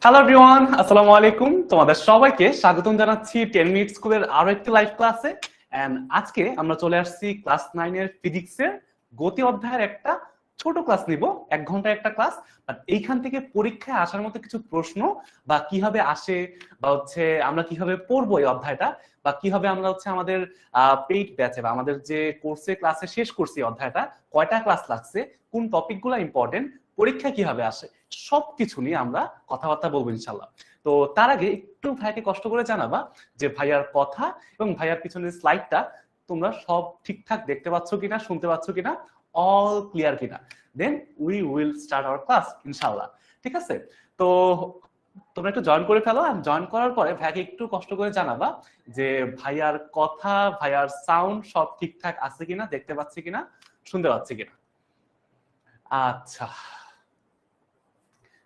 Hello everyone, আসসালামু আলাইকুম। তোমাদের সবাইকে স্বাগতম জানাচ্ছি 10 মিনিট স্কুলের আরো একটি লাইভ ক্লাসে। এন্ড আজকে আমরা চলে আসছি ক্লাস 9 এর ফিজিক্সের গতি অধ্যায়ের একটা ছোট ক্লাস নিব, 1 ঘন্টার একটা ক্লাস। বাট এইখান থেকে পরীক্ষায় আসার মতো কিছু প্রশ্ন বা কিভাবে আসে বা আমরা কিভাবে পড়বো এই অধ্যায়টা, বা কিভাবে আমরা আমাদের পেইড ব্যাচে বা আমাদের যে কোর্সে ক্লাসে শেষ করছি অধ্যায়টা, কয়টা ক্লাস লাগছে, কোন টপিকগুলো ইম্পর্টেন্ট, পরীক্ষা কিভাবে আসে, সবকিছু নিয়ে আমরা কথাবার্তা বলবো ইনশাল্লাহ। তো তার আগে একটু ভাইকে কষ্ট করে জানাবা যে ভাইয়ার কথা এবং ভাইয়ার পিছনের স্লাইডটা তোমরা সব ঠিকঠাক দেখতে পাচ্ছ কিনা, শুনতে পাচ্ছ কিনা, অল ক্লিয়ার কিনা। Then we will start our class ইনশাল্লাহ। ঠিক আছে? তো তোমরা একটু জয়েন করে ফেলো, আর জয়েন করার পরে ভাইকে একটু কষ্ট করে জানাবা যে ভাইয়ার কথা, ভাইয়ার সাউন্ড সব ঠিকঠাক আছে কিনা, দেখতে পাচ্ছি কিনা, শুনতে পাচ্ছি কিনা। আচ্ছা,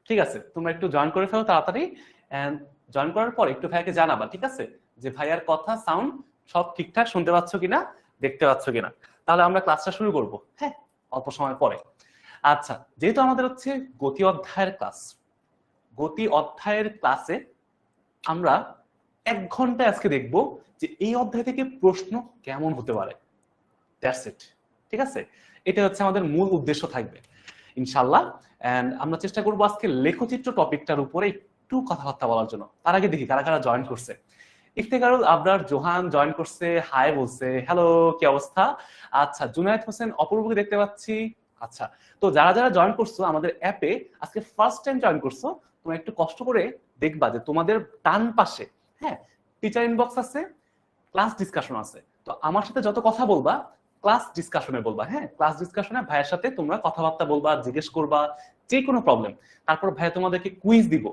ঠিক আছে, তোমরা একটু জয়েন করে ফেলো তাড়াতাড়ি। এন্ড জয়েন করার পর একটু ভাইয়াকে জানাবা, ঠিক আছে, যে ভাইয়ার কথা সাউন্ড সব ঠিকঠাক শুনতে পাচ্ছ কিনা, দেখতে পাচ্ছ কিনা। তাহলে আমরা ক্লাসটা শুরু করব, হ্যাঁ, অল্প সময় পরে। আচ্ছা, যেহেতু আমাদের গতি অধ্যায়ের ক্লাস, গতি অধ্যায়ের ক্লাসে আমরা 1 ঘন্টা আজকে দেখব যে এই অধ্যায় থেকে প্রশ্ন কেমন হতে পারে। That's it. ঠিক আছে, এটা আমাদের মূল উদ্দেশ্য থাকবে ইনশাল্লাহ। এন্ড আমরা চেষ্টা করবো আজকে লেখচিত্র টপিকটার উপরে একটু কথাবার্তা বলার জন্য। তার আগে দেখি কারা কারা জয়েন করছে। ইফতেখারুল আবরার জোহান জয়েন করছে, হাই বলছে, হ্যালো, কি অবস্থা। আচ্ছা, জুনায়েদ হোসেন অপূর্বকে দেখতে পাচ্ছি। আচ্ছা, তো যারা যারা জয়েন করছো আমাদের অ্যাপে আজকে ফার্স্ট টাইম জয়েন করছো, তোমরা একটু কষ্ট করে দেখবা যে তোমাদের ডান পাশে, হ্যাঁ, টিচার ইনবক্স আছে, ক্লাস ডিসকাশন আছে। তো আমার সাথে যত কথা বলবা ক্লাস ডিসকাশনে বলবা, হ্যাঁ, ক্লাস ডিসকাশনে ভাইয়ের সাথে তোমরা কথাবার্তা বলবা, জিজ্ঞেস করবা যে কোনো প্রবলেম। তারপর ভাইয়া তোমাদেরকে কুইজ দিব,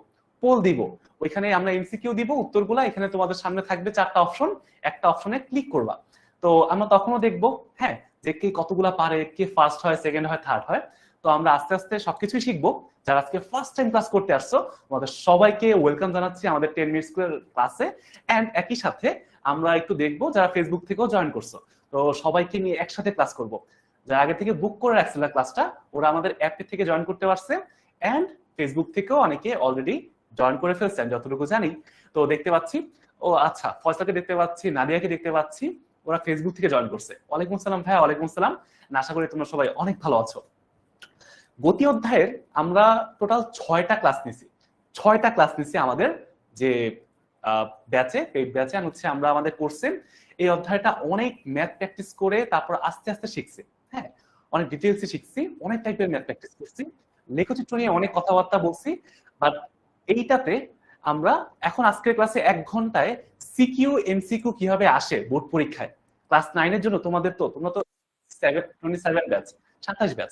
পোল দিব, ওইখানে আমরা এমসিকিউ দিব, উত্তরগুলা এখানে তোমাদের সামনে থাকবে 4টা অপশন, একটা অপশনে ক্লিক করবা। তো আমরা তখনও দেখবো, হ্যাঁ, যে কে কতগুলা পারে, কে ফার্স্ট হয়, সেকেন্ড হয়, থার্ড হয়। তো আমরা আস্তে আস্তে সবকিছুই শিখবো। যারা আজকে ফার্স্ট টাইম ক্লাস করতে আসছো তোমাদের সবাইকে ওয়েলকাম জানাচ্ছি আমাদের 10 মিনিট স্কুলের ক্লাসে। এন্ড একই সাথে আমরা একটু দেখবো যারা ফেসবুক থেকেও জয়েন করছো, তো সবাইকে নিয়ে একসাথে ক্লাস করব। যারা আগে থেকে বুক করে রাখছিল ক্লাসটা, ওরা আমাদের অ্যাপ থেকে জয়েন করতে পারছে। এন্ড ফেসবুক থেকেও অনেকে অলরেডি জয়েন করে ফেলছেন যতটুকু জানি। তো দেখতে পাচ্ছি, ও আচ্ছা, ফয়সালকে দেখতে পাচ্ছি, নাদিয়াকে দেখতে পাচ্ছি, ওরা ফেসবুক থেকে জয়েন করছে। ওয়ালাইকুম আসসালাম ভাইয়া। ওয়ালাইকুম আসসালাম। আশা করি তোমরা সবাই অনেক ভালো আছো। গতি অধ্যায়ের আমরা টোটাল 6টা ক্লাস নিছি। 6টা ক্লাস নিছি আমাদের যে ব্যাচে, পেইড ব্যাচে আমরা আমাদের কোর্সে এই অধ্যায়টা অনেক ম্যাথ প্র্যাকটিস করে তারপর আস্তে আস্তে শিখছি। হ্যাঁ, অনেক ডিটেইলসে শিখছি, অনেক টাইপের ম্যাথ প্র্যাকটিস করছি, লেখচিত্র নিয়ে অনেক কথাবার্তা বলছি। বাট এইটাতে আমরা এখন আজকের ক্লাসে 1 ঘন্টায় সিকিউ এমসিকিউ কিভাবে আসে বোর্ড পরীক্ষায় ক্লাস 9 এর জন্য। তোমরা তো 27 ব্যাচ, 27 ব্যাচ,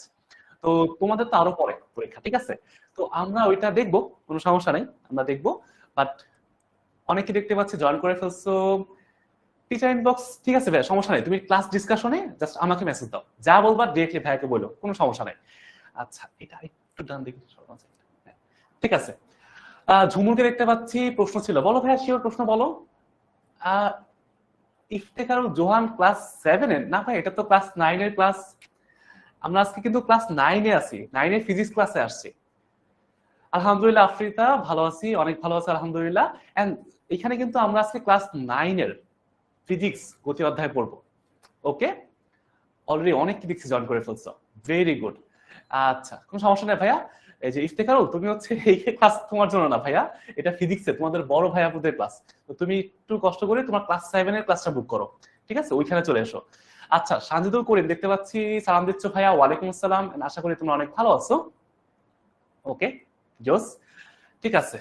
তো তোমাদের তো আরো পরে পরীক্ষা, ঠিক আছে? তো আমরা ওইটা দেখবো, কোনো সমস্যা নাই, আমরা দেখবো। বাট অনেকে দেখতে পাচ্ছি জয়েন করে ফেলছো। টিচার ইনবক্স, ঠিক আছে ভাই, সমস্যা নাই, তুমি ক্লাস ডিসকাশনে জাস্ট আমাকে মেসেজ দাও, যা বলবা ডিরেক্টলি ভাইয়াকে বলো, কোনো সমস্যা নাই। আচ্ছা, এটা একটু ডান দিকে সরানো যায়। হ্যাঁ, ঠিক আছে। ঝুমুরকে দেখতে পাচ্ছি, প্রশ্ন ছিল, বলো ভাইয়া, শিওর প্রশ্ন বলো। আহ ইফতেখারুল জোহান ক্লাস 7 এর না ভাই, এটা তো ক্লাস 9 এর ক্লাস। আমরা আজকে কিন্তু ক্লাস 9 এ আছি, 9 এর ফিজিক্স ক্লাসে আসছি। আলহামদুলিল্লাহ আফ্রিতা, ভালো আছি, অনেক ভালো আছি আলহামদুলিল্লাহ। এন্ড এখানে কিন্তু আমরা আজকে ক্লাস 9 এর ফিজিক্স গতি অধ্যায় পড়বো। ওকে, অলরেডি অনেক ফিজিক্স জয়েন করে ফেলছো, ভেরি গুড। আচ্ছা, কোনো সমস্যা নেই ভাইয়া। এই যে ইফতেখারুল, তুমি এই ক্লাস তোমার জন্য না ভাইয়া, এটা ফিজিক্সে তোমাদের বড় ভাইয়াপুদের ক্লাস। তো তুমি একটু কষ্ট করে তোমার ক্লাস 7 এর ক্লাসটা বুক করো, ঠিক আছে, ওইখানে চলে এসো। আচ্ছা, সানজিদুল করিম দেখতে পাচ্ছি, সালাম দিচ্ছ ভাইয়া। ওয়ালাইকুম আসসালাম, আশা করি তোমরা অনেক ভালো আছো। ওকে, জোস, ঠিক আছে।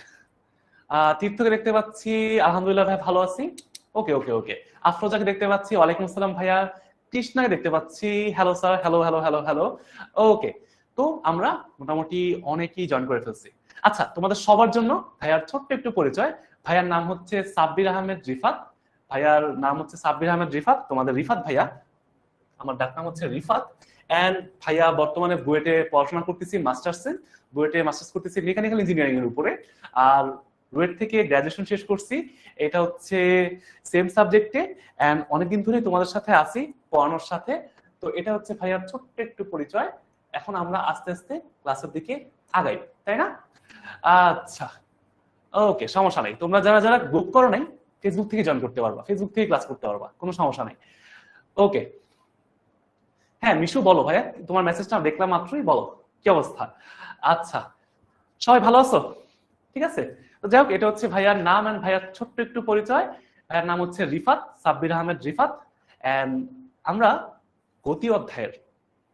তীর্থকে দেখতে পাচ্ছি, আলহামদুলিল্লাহ ভাই, ভালো আছি। ওকে ওকে ওকে। আফরোজাকে দেখতে পাচ্ছি, ওয়ালাইকুম আসসালাম ভাইয়া। কৃষ্ণাকে দেখতে পাচ্ছি, hello sir, hello hello hello hello. Okay, তো আমরা মোটামুটি অনেকেই জয়েন করে ফেলছি। আচ্ছা, তোমাদের সবার জন্য ভাইয়ার ছোট্ট একটু পরিচয়। ভাইয়ার নাম হচ্ছে সাব্বির আহমেদ রিফাত। ভাইয়ার নাম হচ্ছে সাব্বির আহমেদ রিফাত, তোমাদের রিফাত ভাইয়া। আমার ডাক নাম হচ্ছে রিফাত। এন্ড ভাইয়া বর্তমানে বুয়েটে পড়াশোনা করতেছি, বুয়েটে মাস্টার্স করতেছি মেকানিক্যাল ইঞ্জিনিয়ারিং এর উপরে। আর বুয়েট থেকে গ্রাজুয়েশন শেষ করছি, এটা সেম সাবজেক্টে। এন্ড অনেকদিন ধরে তোমাদের সাথে আছি পড়ানোর সাথে। তো এটা ভাইয়ার ছোট্ট একটু পরিচয়। এখন আমরা আস্তে আস্তে ক্লাসের দিকে আগাই, তাই না? আচ্ছা, ওকে, সমস্যা নাই। তোমরা যারা যারা বুক করো নাই, ফেসবুক থেকে জয়েন করতে পারবা, ফেসবুক থেকে ক্লাস করতে পারবা, কোনো সমস্যা নাই। ওকে, হ্যাঁ মিশু বলো ভাইয়া, তোমার মেসেজটা দেখলাম মাত্রই, বলো কি অবস্থা। আচ্ছা, সবাই ভালো আছো? ঠিক আছে, তো যাই হোক, এটা হচ্ছে ভাইয়ার নাম এন্ড ভাইয়ার ছোট্ট একটু পরিচয়। ভাইয়ার নাম হচ্ছে রিফাত, সাব্বির আহমেদ রিফাত। এন্ড আমরা গতি অধ্যায়ের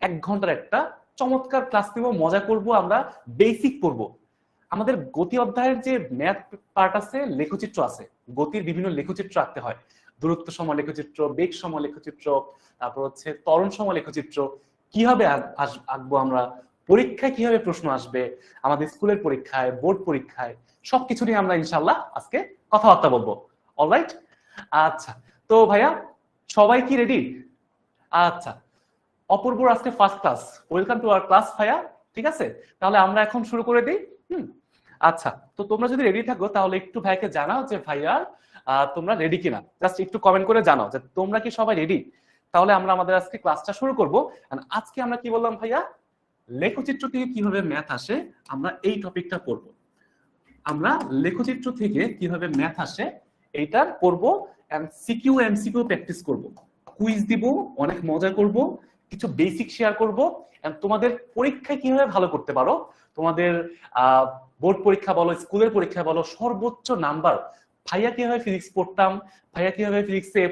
1 ঘন্টার একটা চমৎকার ক্লাস নিব, মজা করব, আমরা বেসিক করব। আমাদের গতি অধ্যায়ের যে ম্যাথ পার্ট আছে, লেখচিত্র আছে, গতির বিভিন্ন লেখচিত্র আঁকতে হয়। দূরত্ব সম লেখচিত্র, বেগ সম লেখচিত্র, তারপর হচ্ছে ত্বরণ সম লেখচিত্র, কিভাবে আঁকবো আমরা, পরীক্ষায় কিভাবে প্রশ্ন আসবে, আমাদের স্কুলের পরীক্ষায়, বোর্ড পরীক্ষায়, সবকিছু নিয়ে আমরা ইনশাল্লাহ আজকে কথাবার্তা বলবো। অলরাইট, আচ্ছা, তো ভাইয়া সবাই কি রেডি? আচ্ছা, অপূর্বর আজকে first class, welcome to our class ভাইয়া। ঠিক আছে, তাহলে আমরা এখন শুরু করে দিই। আচ্ছা, তো তোমরা যদি রেডি থাকো তাহলে একটু ভাইকে জানাও যে ভাইয়া তোমরা রেডি কিনা, জাস্ট একটু কমেন্ট করে জানাও যে তোমরা কি সবাই রেডি। তাহলে আমরা আমাদের আজকে ক্লাসটা শুরু করব। আজকে আমরা কি বললাম ভাইয়া, লেখচিত্র থেকে কিভাবে ম্যাথ আসে, আমরা এই টপিকটা পড়বো। আমরা লেখচিত্র থেকে কিভাবে ম্যাথ আসে এইটা পড়বো, এন্ড সিকিউ এমসিকিউ প্র্যাকটিস করব, কুইজ দিব, অনেক মজা করব, কিছু বেসিক শেয়ার করব, এন্ড তোমাদের পরীক্ষায় কিভাবে ভালো করতে পারো, তোমাদের বোর্ড পরীক্ষা বলো, স্কুলের পরীক্ষা বলো, সর্বোচ্চ নাম্বার। ভাইয়া কিভাবে ফিজিক্স পড়তাম, ভাইয়া কিভাবে ফিজিক্সে A+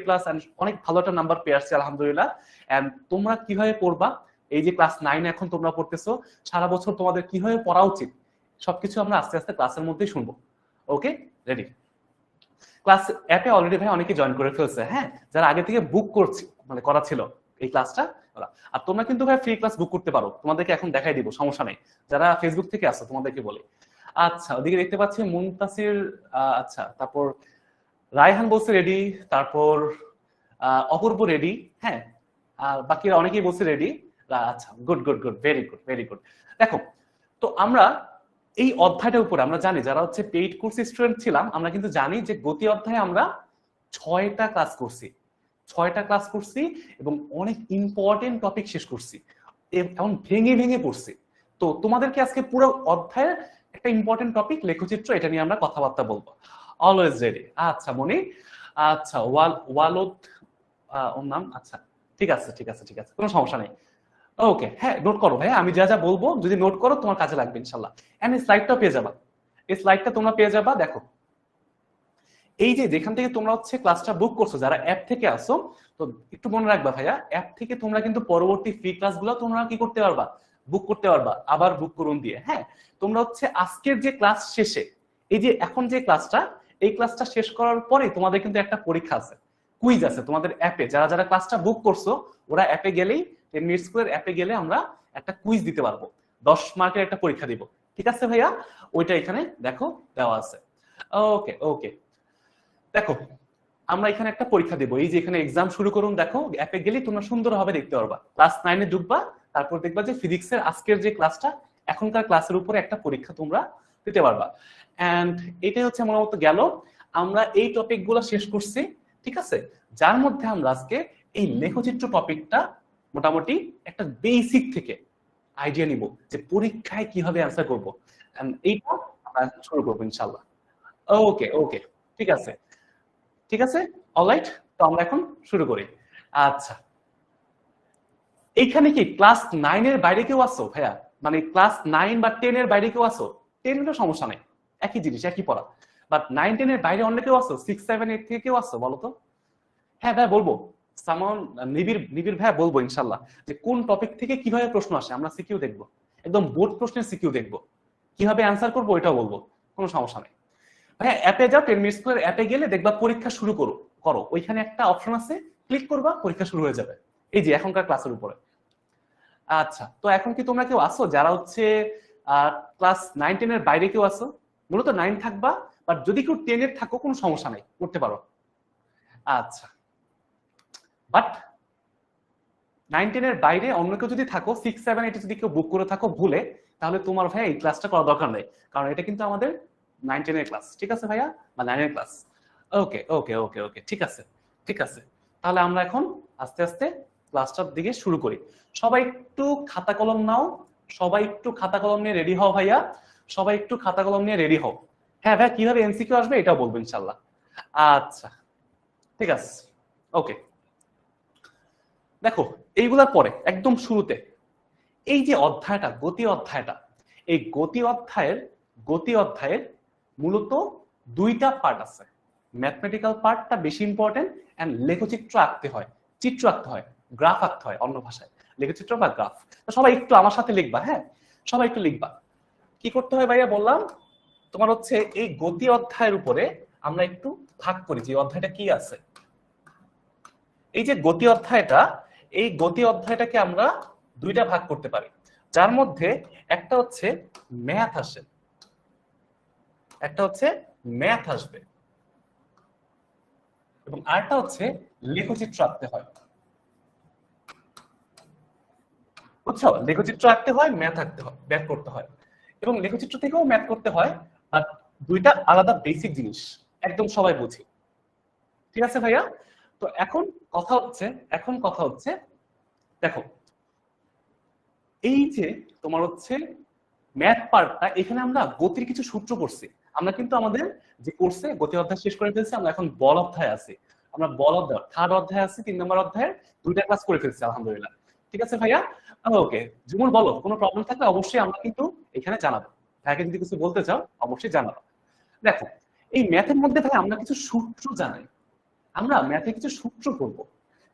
অনেক ভালো একটা নাম্বার পেয়ে আসছে আলহামদুলিল্লাহ, এন্ড তোমরা কিভাবে পড়বা, এই যে ক্লাস 9 এখন তোমরা পড়তেছো, সারা বছর তোমাদের কিভাবে পড়া উচিত, সবকিছু আমরা আস্তে আস্তে ক্লাসের মধ্যেই শুনবো। ওকে, রেডি? ক্লাস অ্যাপে অলরেডি ভাই অনেকে জয়েন করে ফেলছে, হ্যাঁ, যারা আগে থেকে বুক করছে, মানে করা ছিল এই ক্লাসটা। আর তোমরা কিন্তু ভাই ফ্রি ক্লাস বুক করতে পারো, তোমাদেরকে এখন দেখাই দিব, সমস্যা নেই। যারা ফেসবুক থেকে আসো তোমাদেরকে বলে। আচ্ছা, ওদিকে দেখতে পাচ্ছি মুনতাসির, আচ্ছা, তারপর রায়হান বলছে রেডি, তারপর অপূর্ব রেডি, হ্যাঁ, আর বাকিরা অনেকেই বলছে রেডি। আচ্ছা, good good good, very good very good. দেখো, তো আমরা এই অধ্যায়টার উপরে আমরা জানি, যারা হচ্ছে পেইড কোর্স স্টুডেন্ট ছিলাম, আমরা কিন্তু জানি যে গতি অধ্যায়ে আমরা 6টা ক্লাস করছি, 6টা ক্লাস করছি, এবং অনেক ইম্পর্টেন্ট টপিক শেষ করছি, এমন ভেঙে ভেঙে পড়ছি। তো তোমাদেরকে আজকে পুরো অধ্যায়ের একটা ইম্পর্টেন্ট টপিক লেখচিত্র, এটা নিয়ে আমরা কথাবার্তা বলবো। Always ready? আচ্ছা মনি, আচ্ছা ওয়ালদ ওর নাম, আচ্ছা ঠিক আছে ঠিক আছে ঠিক আছে, কোনো সমস্যা নেই। ওকে, হ্যাঁ নোট করো ভাই, আমি যা যা বলবো যদি নোট করো তোমার কাজে লাগবে ইনশাল্লাহ। এন্ড এই স্লাইডটাও পেয়ে যাবা, এই স্লাইডটা তোমরা পেয়ে যাবা। দেখো, এই যে যেখান থেকে তোমরা হচ্ছে ক্লাসটা বুক করছো, যারা অ্যাপ থেকে আসো, তো একটু মনে রাখবা ভাইয়া, অ্যাপ থেকে তোমরা কিন্তু পরবর্তী ফ্রি ক্লাসগুলো তোমরা কি করতে পারবা, বুক করতে পারবা, আবার বুক করুন দিয়ে। হ্যাঁ, তোমরা হচ্ছে আজকের যে ক্লাস শেষে, এই যে এখন যে ক্লাসটা, এই ক্লাসটা শেষ করার পরে তোমাদের কিন্তু একটা পরীক্ষা আছে, কুইজ আছে তোমাদের অ্যাপে। যারা যারা ক্লাসটা বুক করছো, ওরা অ্যাপে গেলেই, 10 মিনিট স্কুলের অ্যাপে গেলে আমরা একটা কুইজ দিতে পারবো, 10 মার্কের একটা পরীক্ষা দিব। ঠিক আছে ভাইয়া, ওইটা এখানে দেখো দেওয়া আছে। ওকে ওকে, দেখো আমরা এখানে একটা পরীক্ষা দেবো, এই যে এখানে এক্সাম শুরু করুন, দেখো অ্যাপে গেলে তোমরা সুন্দরভাবে দেখতে পারবা, ক্লাস 9-এ ঢুকবা, তারপর দেখবা যে ফিজিক্সের আজকের যে ক্লাসটা, এখনকার ক্লাসের উপরে একটা পরীক্ষা তোমরা দিতে পারবা। এন্ড এটাই হচ্ছে আমার মতো গেল, আমরা এই টপিক গুলো শেষ করছি। ঠিক আছে, যার মধ্যে আমরা আজকে এই লেখচিত্র টপিকটা মোটামুটি একটা বেসিক থেকে আইডিয়া নিব যে পরীক্ষায় কিভাবে অ্যান্সার করবো, এইটা আমরা শুরু করবো ইনশাল্লাহ। ওকে ওকে, ঠিক আছে ঠিক আছে, অলরাইট, তো আমরা এখন শুরু করি। আচ্ছা, এইখানে কি ক্লাস 9-এর বাইরে কেউ আসো ভাইয়া, মানে ক্লাস 9 বা 10-এর বাইরে কেউ আসো? 10 এর সমস্যা নেই, একই জিনিস একই পড়া, বাট 9-10-এর বাইরে অন্য কেউ আসো, 6-7-8 থেকে কেউ আসো বলো তো? হ্যাঁ ভাই বলবো, সামন নিবিড় নিবিড় ভাইয়া বলবো ইনশাল্লাহ, যে কোন টপিক থেকে কিভাবে প্রশ্ন আসে আমরা সিকিউ দেখবো, একদম বোর্ড প্রশ্নের সিকিউ দেখবো, কিভাবে অ্যান্সার করবো ওইটাও বলবো, কোনো সমস্যা নেই। ভাইয়া অ্যাপে যাও, 10 মিনিট স্কুলের অ্যাপে গেলে দেখবা পরীক্ষা শুরু করো, ওইখানে একটা অপশন আছে, ক্লিক করবা, পরীক্ষা শুরু হয়ে যাবে, এই যে এখনকার ক্লাসের উপরে। আচ্ছা, তো এখন কি তোমরা কেউ আসো যারা হচ্ছে ক্লাস 9-10-এর বাইরে কেউ আসো? মূলত 9 থাকবা, বাট যদি কেউ 10-এর থাকো কোনো সমস্যা নেই, করতে পারো। আচ্ছা, বাট 9-10-এর বাইরে অন্য কেউ যদি থাকো, 6-7-8 যদি কেউ বুক করে থাকো ভুলে, তাহলে তোমার ভাইয়া এই ক্লাসটা করা দরকার নেই, কারণ এটা কিন্তু আমাদের 9-10-এর ক্লাস। ঠিক আছে ভাইয়া, বা 9-এর ক্লাস। ওকে ওকে ওকে ওকে, ঠিক আছে ঠিক আছে, তাহলে আমরা এখন আস্তে আস্তে ক্লাসটার দিকে শুরু করি। সবাই একটু খাতা কলম নাও, সবাই একটু খাতা কলম নিয়ে রেডি হও ভাইয়া, সবাই একটু খাতা কলম নিয়ে রেডি হও। হ্যাঁ ভাই, কিভাবে এমসিকিউ আসবে এটাও বলবো ইনশাল্লাহ। আচ্ছা ঠিক আছে, ওকে। দেখো এইগুলার পরে একদম শুরুতে এই যে অধ্যায়টা, গতি অধ্যায়টা, এই গতি অধ্যায়ের মূলত দুইটা পার্ট আছে। ম্যাথমেটিক্যাল পার্টটা বেশি ইম্পর্টেন্ট, এন্ড লেখচিত্র আঁকতে হয়, চিত্র আঁকতে হয়, গ্রাফ আঁকতে হয়, অন্য ভাষায় লেখচিত্র বা গ্রাফ। তো সবাই একটু আমার সাথে লিখবা, হ্যাঁ সবাই একটু লিখবা। কি করতে হয় ভাইয়া বললাম, তোমার হচ্ছে এই গতি অধ্যায়ের উপরে আমরা একটু ভাগ করি যে অধ্যায়টা কি আছে। এই যে গতি অধ্যায়টা, এই গতি অধ্যায়টাকে আমরা দুইটা ভাগ করতে পারি, যার মধ্যে একটা হচ্ছে ম্যাথ আসে, একটা হচ্ছে ম্যাথ আসবে, এবং আরেকটা হচ্ছে লেখচিত্র আঁকতে হয়। বুঝছো, লেখচিত্র আঁকতে হয়, ম্যাথ আঁকতে হয়, ম্যাথ করতে হয়, এবং লেখচিত্র থেকেও ম্যাথ করতে হয়। আর দুইটা আলাদা বেসিক জিনিস, একদম সবাই বুঝি। ঠিক আছে ভাইয়া? তো এখন কথা হচ্ছে দেখো, এই যে তোমার হচ্ছে ম্যাথ পার্টটা, এখানে আমরা গতির কিছু সূত্র পড়ছি। আমরা কিন্তু আমাদের যে কোর্সে গতি অধ্যায় শেষ করে ফেলছি, আমরা এখন বল অধ্যায় আছি। আমরা বল অধ্যায় থার্ড অধ্যায় আছি, 3 নম্বর অধ্যায়ের দুইটা ক্লাস করে ফেলছি আলহামদুলিল্লাহ। ঠিক আছে ভাইয়া? ওকে ঝুমুর, বলো কোনো প্রবলেম থাকলে অবশ্যই আমরা কিন্তু এখানে জানাবো। ভাইকে যদি কিছু বলতে চাও অবশ্যই জানাবো। দেখো এই ম্যাথের মধ্যে ভাই আমরা কিছু সূত্র জানাই, আমরা ম্যাথে কিছু সূত্র করব।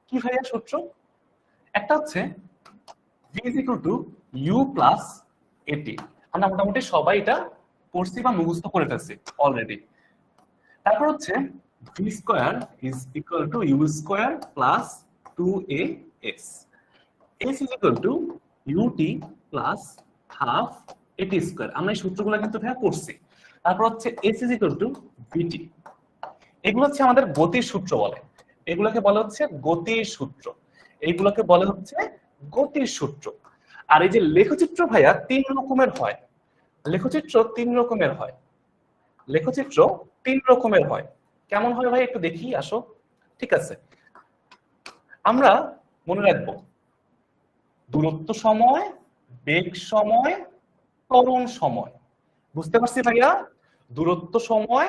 কি ভাইয়া সূত্র? একটা হচ্ছে v is equal to u plus at। আমরা মোটামুটি সবাই এটা পড়ছি বা মুখস্থ করে ফেলছি অলরেডি। তারপর হচ্ছে v square is equal to u square plus 2as। s is equal to ut plus half at square. আমরা এই সূত্রগুলো কিন্তু ভাইয়া পড়ছি। তারপর হচ্ছে s is equal to vt। এগুলো হচ্ছে আমাদের গতির সূত্র বলে, এগুলোকে বলা হচ্ছে গতির সূত্র, এইগুলোকে বলে হচ্ছে গতির সূত্র। আর এই যে লেখচিত্র ভাইয়া 3 রকমের হয়, লেখচিত্র 3 রকমের হয়, লেখচিত্র 3 রকমের হয়। কেমন হয় ভাই একটু দেখি আসো। ঠিক আছে, আমরা মনে রাখবো দূরত্ব সময়, বেগ সময়, ত্বরণ সময়। বুঝতে পারছি ভাইয়া? দূরত্ব সময়,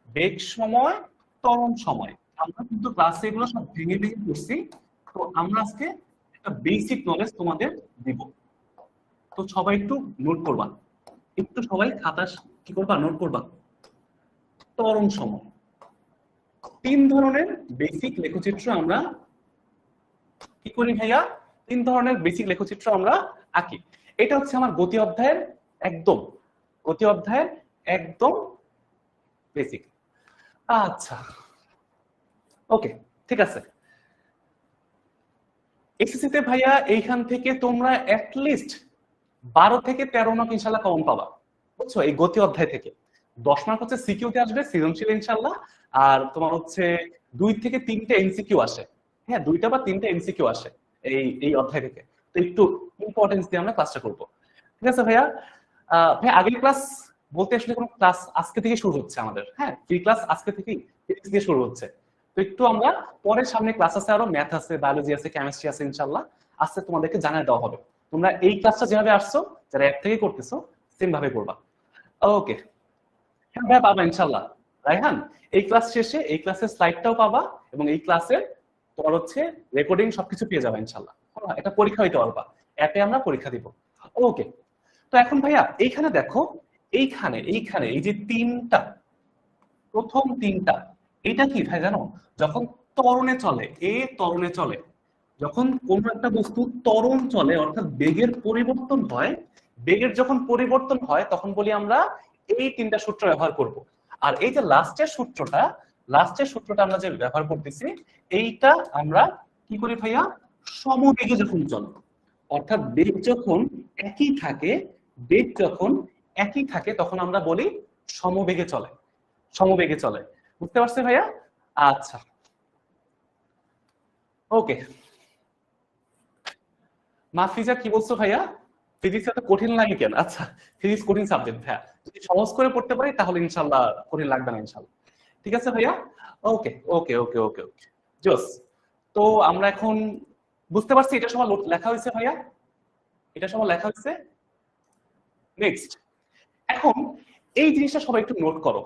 বেগ সময়, ত্বরণ সময়। আমরা কিন্তু ক্লাসে এগুলো সব ভেঙে ভেঙে পড়ছি। তো আমরা আজকে একটা বেসিক নলেজ তোমাদের দিব। তো সবাই একটু নোট করবা, একটু সবাই খাতা কি করবা, নোট করবা। ত্বরণ সময়, 3 ধরনের বেসিক লেখচিত্র আমরা কি করি ভাইয়া, 3 ধরনের বেসিক লেখচিত্র আমরা আঁকি। এটা হচ্ছে আমার গতি অধ্যায়ের একদম, গতি অধ্যায়ের একদম বেসিক। আচ্ছা ওকে ঠিক আছে। এসএসসিতে ভাইয়া এইখান থেকে তোমরা অ্যাটলিস্ট 12 থেকে 13 মার্ক ইনশাআল্লাহ কমন পাবা। বুঝছো, এই গতি অধ্যায় থেকে 10 মার্ক হচ্ছে সিকিউতে আসবে, সৃজনশীল ইনশাআল্লাহ। আর তোমার হচ্ছে 2 থেকে 3টে এমসিকিউ আসে, হ্যাঁ 2টা বা 3টে এমসিকিউ আসে এই অধ্যায় থেকে। তো একটু ইম্পর্টেন্স দিয়ে আমরা ক্লাসটা করব। ঠিক আছে ভাইয়া? ভাই আগের ক্লাস বলতে আসলে কোনো ক্লাস আজকে থেকে শুরু হচ্ছে আমাদের, হ্যাঁ ফ্রি ক্লাস আজকে থেকেই ফিজিক্স দিয়ে শুরু হচ্ছে। তো একটু আমরা পরের সামনে ক্লাস আছে, আরো ম্যাথ আছে, বায়োলজি আছে, কেমিস্ট্রি আছে, ইনশাআল্লাহ আজকে তোমাদেরকে জানিয়ে দেওয়া হবে। তোমরা এই ক্লাসটা যেভাবে আসছো, যারা এক থেকে করতেছো সেম ভাবে করবা। ওকে হ্যাঁ ভাই পাবা ইনশাআল্লাহ। রাইহান এই ক্লাস শেষে এই ক্লাসের স্লাইডটাও পাবা, এবং এই ক্লাসের তোমার হচ্ছে রেকর্ডিং সবকিছু পেয়ে যাবে ইনশাআল্লাহ। এটা পরীক্ষা হইতে পারবা, অ্যাপে আমরা পরীক্ষা দিব। ওকে তো এখন ভাইয়া এইখানে দেখো, এইখানে এইখানে এই যে 3টা, প্রথম 3টা, এটা কি ভাই জানো? যখন ত্বরণে চলে, ত্বরণে চলে, যখন কোন একটা বস্তু ত্বরণ চলে অর্থাৎ বেগের পরিবর্তন হয়, বেগের যখন পরিবর্তন হয় তখন বলি আমরা এই 3টা সূত্র ব্যবহার করব। আর এই যে লাস্টের সূত্রটা আমরা যে ব্যবহার করতেছি, এইটা আমরা কি করি ভাইয়া, সমবেগে যখন চলে, অর্থাৎ বেগ যখন একই থাকে, বেগ যখন একই থাকে তখন আমরা বলি সমবেগে চলে, সমবেগে চলে। বুঝতে পারছি ভাইয়া? আচ্ছা ওকে। মাফিজা কি বলছো ভাইয়া, ফিজিক্স এত কঠিন লাগে কেন? আচ্ছা ফিজিক্স কঠিন সাবজেক্ট ভাইয়া, যদি সহজ করে পড়তে পারি তাহলে ইনশাআল্লাহ কঠিন লাগবে না ইনশাআল্লাহ। ঠিক আছে ভাইয়া? ওকে ওকে ওকে ওকে ওকে জোস। তো আমরা এখন বুঝতে পারছি এটা সবার লেখা হয়েছে ভাইয়া, এটা সবার লেখা হয়েছে। নেক্সট, এখন এই জিনিসটা সবাই একটু নোট করো,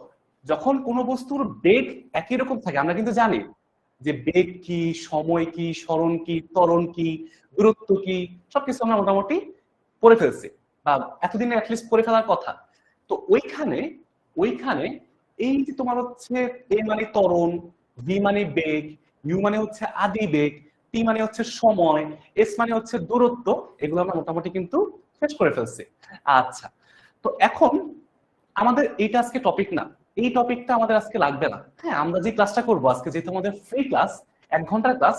যখন কোনো বস্তুর বেগ একই রকম থাকে, আমরা কিন্তু জানি যে বেগ কি, সময় কি, সরণ কি, ত্বরণ কি, দূরত্ব কি, সবকিছু আমরা মোটামুটি পড়ে ফেলছি, বা এতদিনে অ্যাটলিস্ট পড়ে ফেলার কথা। তো ওইখানে ওইখানে এই যে তোমার হচ্ছে এ মানে ত্বরণ, ভি মানে বেগ, ইউ মানে হচ্ছে আদি বেগ, টি মানে হচ্ছে সময়, এস মানে হচ্ছে দূরত্ব, এগুলো আমরা মোটামুটি কিন্তু শেষ করে ফেলছি। আচ্ছা, তো এখন আমাদের এইটা আজকে টপিক না, এই টপিকটা আমাদের আজকে লাগবে না। হ্যাঁ, আমরা যে ক্লাসটা করবো আজকে, যেহেতু আমাদের ফ্রি ক্লাস, 1 ঘন্টার ক্লাস,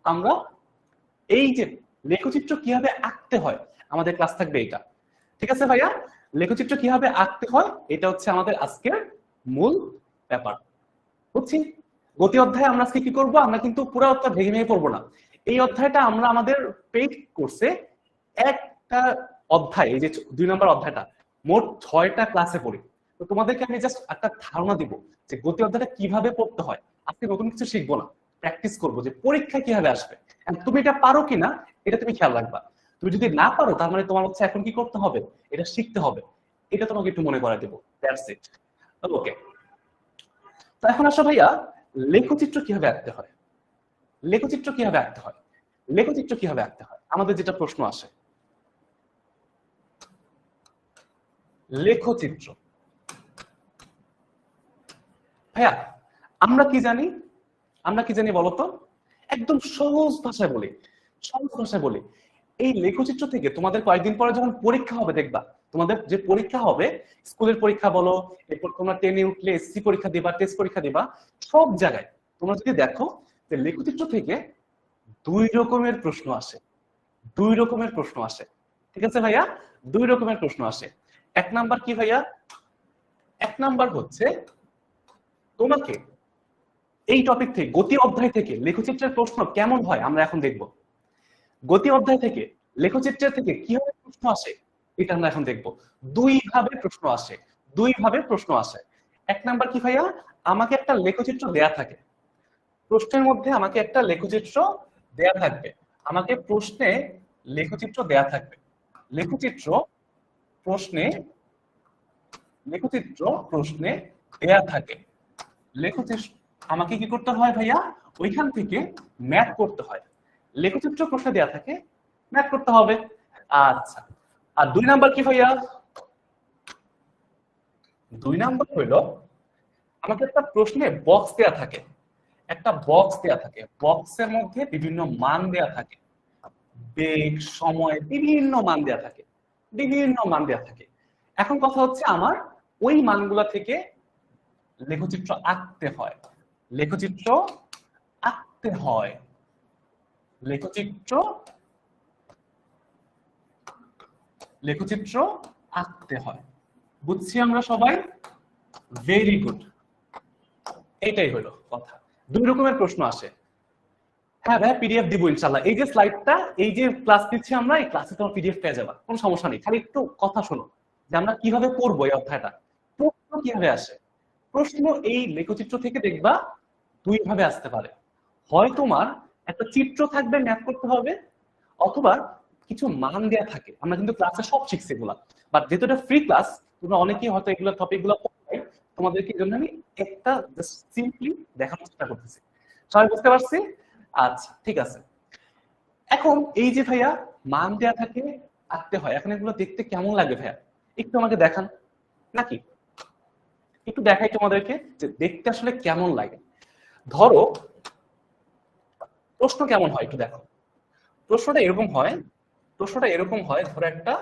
আমরা এই যে লেখচিত্র কিভাবে আঁকতে হয় আমাদের ক্লাস থাকবে এটা। ঠিক আছে ভাইয়া, লেখচিত্র কিভাবে আঁকতে হয় এটা হচ্ছে আমাদের আজকের মূল ব্যাপার। বুঝছি? গতি অধ্যায়ে আমরা আজকে কি করব, আমরা কিন্তু পুরো অধ্যায় ভেঙে ভেঙে পড়বো না। এই অধ্যায়টা আমরা আমাদের পেইড কোর্সে একটা অধ্যায়, এই যে 2 নম্বর অধ্যায়টা মোট 6টা ক্লাসে পড়ি। তো তোমাদেরকে আমি জাস্ট একটা ধারণা দিব যে গতি অধ্যায়টা কিভাবে পড়তে হয়। আজকে নতুন কিছু শিখবো না, প্র্যাকটিস করবো যে পরীক্ষা কিভাবে আসবে। তুমি এটা পারো কিনা এটা তুমি খেয়াল রাখবা। তুমি যদি না পারো তার মানে তোমার হচ্ছে এখন কি করতে হবে, এটা শিখতে হবে। এটা তোমাকে একটু মনে করাই দেবো, দ্যাটস ইট। ওকে, তো এখন আসো ভাইয়া, লেখচিত্র কিভাবে আঁকতে হয়। লেখচিত্র কিভাবে আঁকতে হয়, লেখচিত্র কিভাবে আঁকতে হয়, আমাদের যেটা প্রশ্ন আসে, লেখচিত্র। ভাইয়া আমরা কি জানি, আমরা কি জানি বলতো, একদম সহজ ভাষায় বলি, সহজ ভাষায় বলি, এই লেখচিত্র থেকে তোমাদের কয়েকদিন পরে যখন পরীক্ষা হবে, দেখবা তোমাদের যে পরীক্ষা হবে, স্কুলের পরীক্ষা বলো, এরপর তোমরা 10-এ উঠলে এসসি পরীক্ষা দিবা, টেস্ট পরীক্ষা দিবা, সব জায়গায় তোমরা যদি দেখো যে লেখচিত্র থেকে 2 রকমের প্রশ্ন আসে, 2 রকমের প্রশ্ন আসে। ঠিক আছে ভাইয়া, 2 রকমের প্রশ্ন আসে। 1 নাম্বার কি ভাইয়া, 1 নাম্বার হচ্ছে তোমাকে এই টপিক থেকে, গতি অধ্যায় থেকে লেখচিত্রের প্রশ্ন কেমন হয় আমরা এখন দেখব। গতি অধ্যায় থেকে লেখচিত্রের থেকে কিভাবে প্রশ্ন আসে এটা আমরা এখন দেখব। 2 ভাবে প্রশ্ন আসে, 2 ভাবে প্রশ্ন আসে। 1 নাম্বার কি ভাইয়া, আমাকে একটা লেখচিত্র দেয়া থাকে, প্রশ্নের মধ্যে আমাকে একটা লেখচিত্র দেয়া থাকবে, আমাকে প্রশ্নে লেখচিত্র দেয়া থাকবে, লেখচিত্র প্রশ্নে, লেখচিত্র প্রশ্নে দেয়া থাকে, লেখচিত্র আমাকে কি করতে হয় ভাইয়া, ওইখান থেকে ম্যাথ করতে হয়। লেখচিত্র প্রশ্নে দেয়া থাকে, ম্যাথ করতে হবে। আচ্ছা, আর 2 নাম্বার কি ভাইয়া, 2 নাম্বার হইলো আমাকে একটা প্রশ্নে বক্স দেয়া থাকে, একটা বক্স দেয়া থাকে, বক্সের মধ্যে বিভিন্ন মান দেয়া থাকে, বেগ, সময়, বিভিন্ন মান দেয়া থাকে, বিভিন্ন মান দেয়া থাকে। এখন কথা হচ্ছে আমার ওই মানগুলা থেকে লেখচিত্র আঁকতে হয়, লেখচিত্র আঁকতে হয়, লেখচিত্র, লেখচিত্র আঁকতে হয়। বুঝছি আমরা সবাই? ভেরি গুড, এটাই হলো কথা। 2 রকমের প্রশ্ন আসে। হ্যাঁ ভাই, পিডিএফ দিব ইনশাল্লাহ। এই যে স্লাইডটা, এই যে ক্লাস দিচ্ছি আমরা, এই ক্লাসে তোমার পিডিএফ পেয়ে যাবা, কোনো সমস্যা নেই। খালি একটু কথা শোনো যে আমরা কিভাবে পড়বো এই অধ্যায়টা। প্রশ্ন কিভাবে আসে, প্রশ্ন এই লেখচিত্র থেকে দেখবা 2 ভাবে আসতে পারে। হয় তোমার একটা চিত্র থাকবে, ম্যাথ করতে হবে, অথবা কিছু মান দেয়া থাকে। আমরা কিন্তু ক্লাসে সব শিখছি এগুলা, বাট যেহেতু এটা ফ্রি ক্লাস, তোমরা অনেকেই হয়তো এগুলো টপিক গুলো পড়বে, তোমাদেরকে এই জন্য আমি একটা সিম্পলি দেখানোর চেষ্টা করতেছি। সবাই বুঝতে পারছি? আচ্ছা ঠিক আছে। এখন এই যে ভাইয়া মান দেয়া থাকে, আঁকতে হয়, এখন এগুলো দেখতে কেমন লাগে ভাইয়া, একটু আমাকে দেখান নাকি, একটু দেখাই তোমাদেরকে যে দেখতে আসলে কেমন লাগে। ধরো প্রশ্ন কেমন হয় একটু দেখো, প্রশ্নটা এরকম হয়, প্রশ্নটা এরকম হয়, ধরো একটা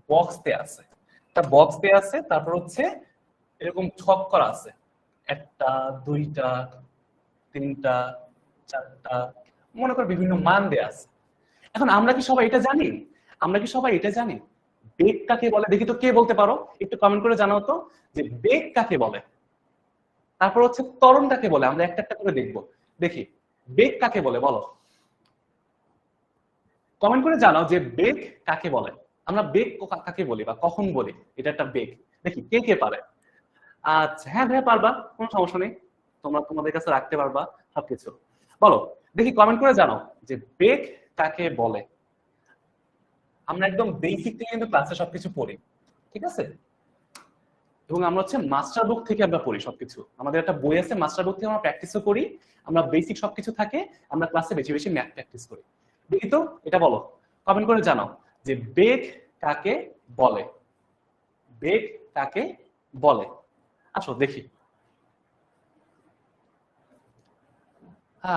বক্স দেয়া আছে, একটা বক্স দেয়া আছে, তারপর হচ্ছে এরকম ছক করা আছে, 1টা 2টা 3টা 4টা, মনে করো বিভিন্ন মান দেয়া আছে। এখন আমরা কি সবাই এটা জানি, আমরা কি সবাই এটা জানি বেগ কাকে বলে? দেখি তো কে বলতে পারো, একটু কমেন্ট করে জানাও তো যে বেগ কাকে বলে। তারপর হচ্ছে ত্বরণ কাকে বলে, আমরা একটা একটা করে দেখবো। দেখি বেগ কাকে বলে, বলো কমেন্ট করে জানাও যে বেগ কাকে বলে, আমরা বেগ কাকে বলি বা কখন বলি এটা একটা বেগ। দেখি কে কে পারে। আচ্ছা হ্যাঁ ভাইয়া পারবা, কোনো সমস্যা নেই, তোমরা তোমাদের কাছে রাখতে পারবা সবকিছু। বলো দেখি, কমেন্ট করে জানাও যে বেগ কাকে বলে। আমরা একদম বেসিক থেকে কিন্তু ক্লাসে সবকিছু পড়ি, ঠিক আছে? এবং আমরা হচ্ছে মাস্টার বুক থেকে আমরা পড়ি সবকিছু। আমাদের একটা বই আছে, মাস্টার বুক থেকে আমরা প্র্যাকটিসও করি, আমরা বেসিক সবকিছু থাকে, আমরা ক্লাসে বেশি বেশি ম্যাথ প্র্যাকটিস করি। দেখি তো এটা বলো, কমেন্ট করে জানাও যে বেগ কাকে বলে, বেগ কাকে বলে। আসো দেখি।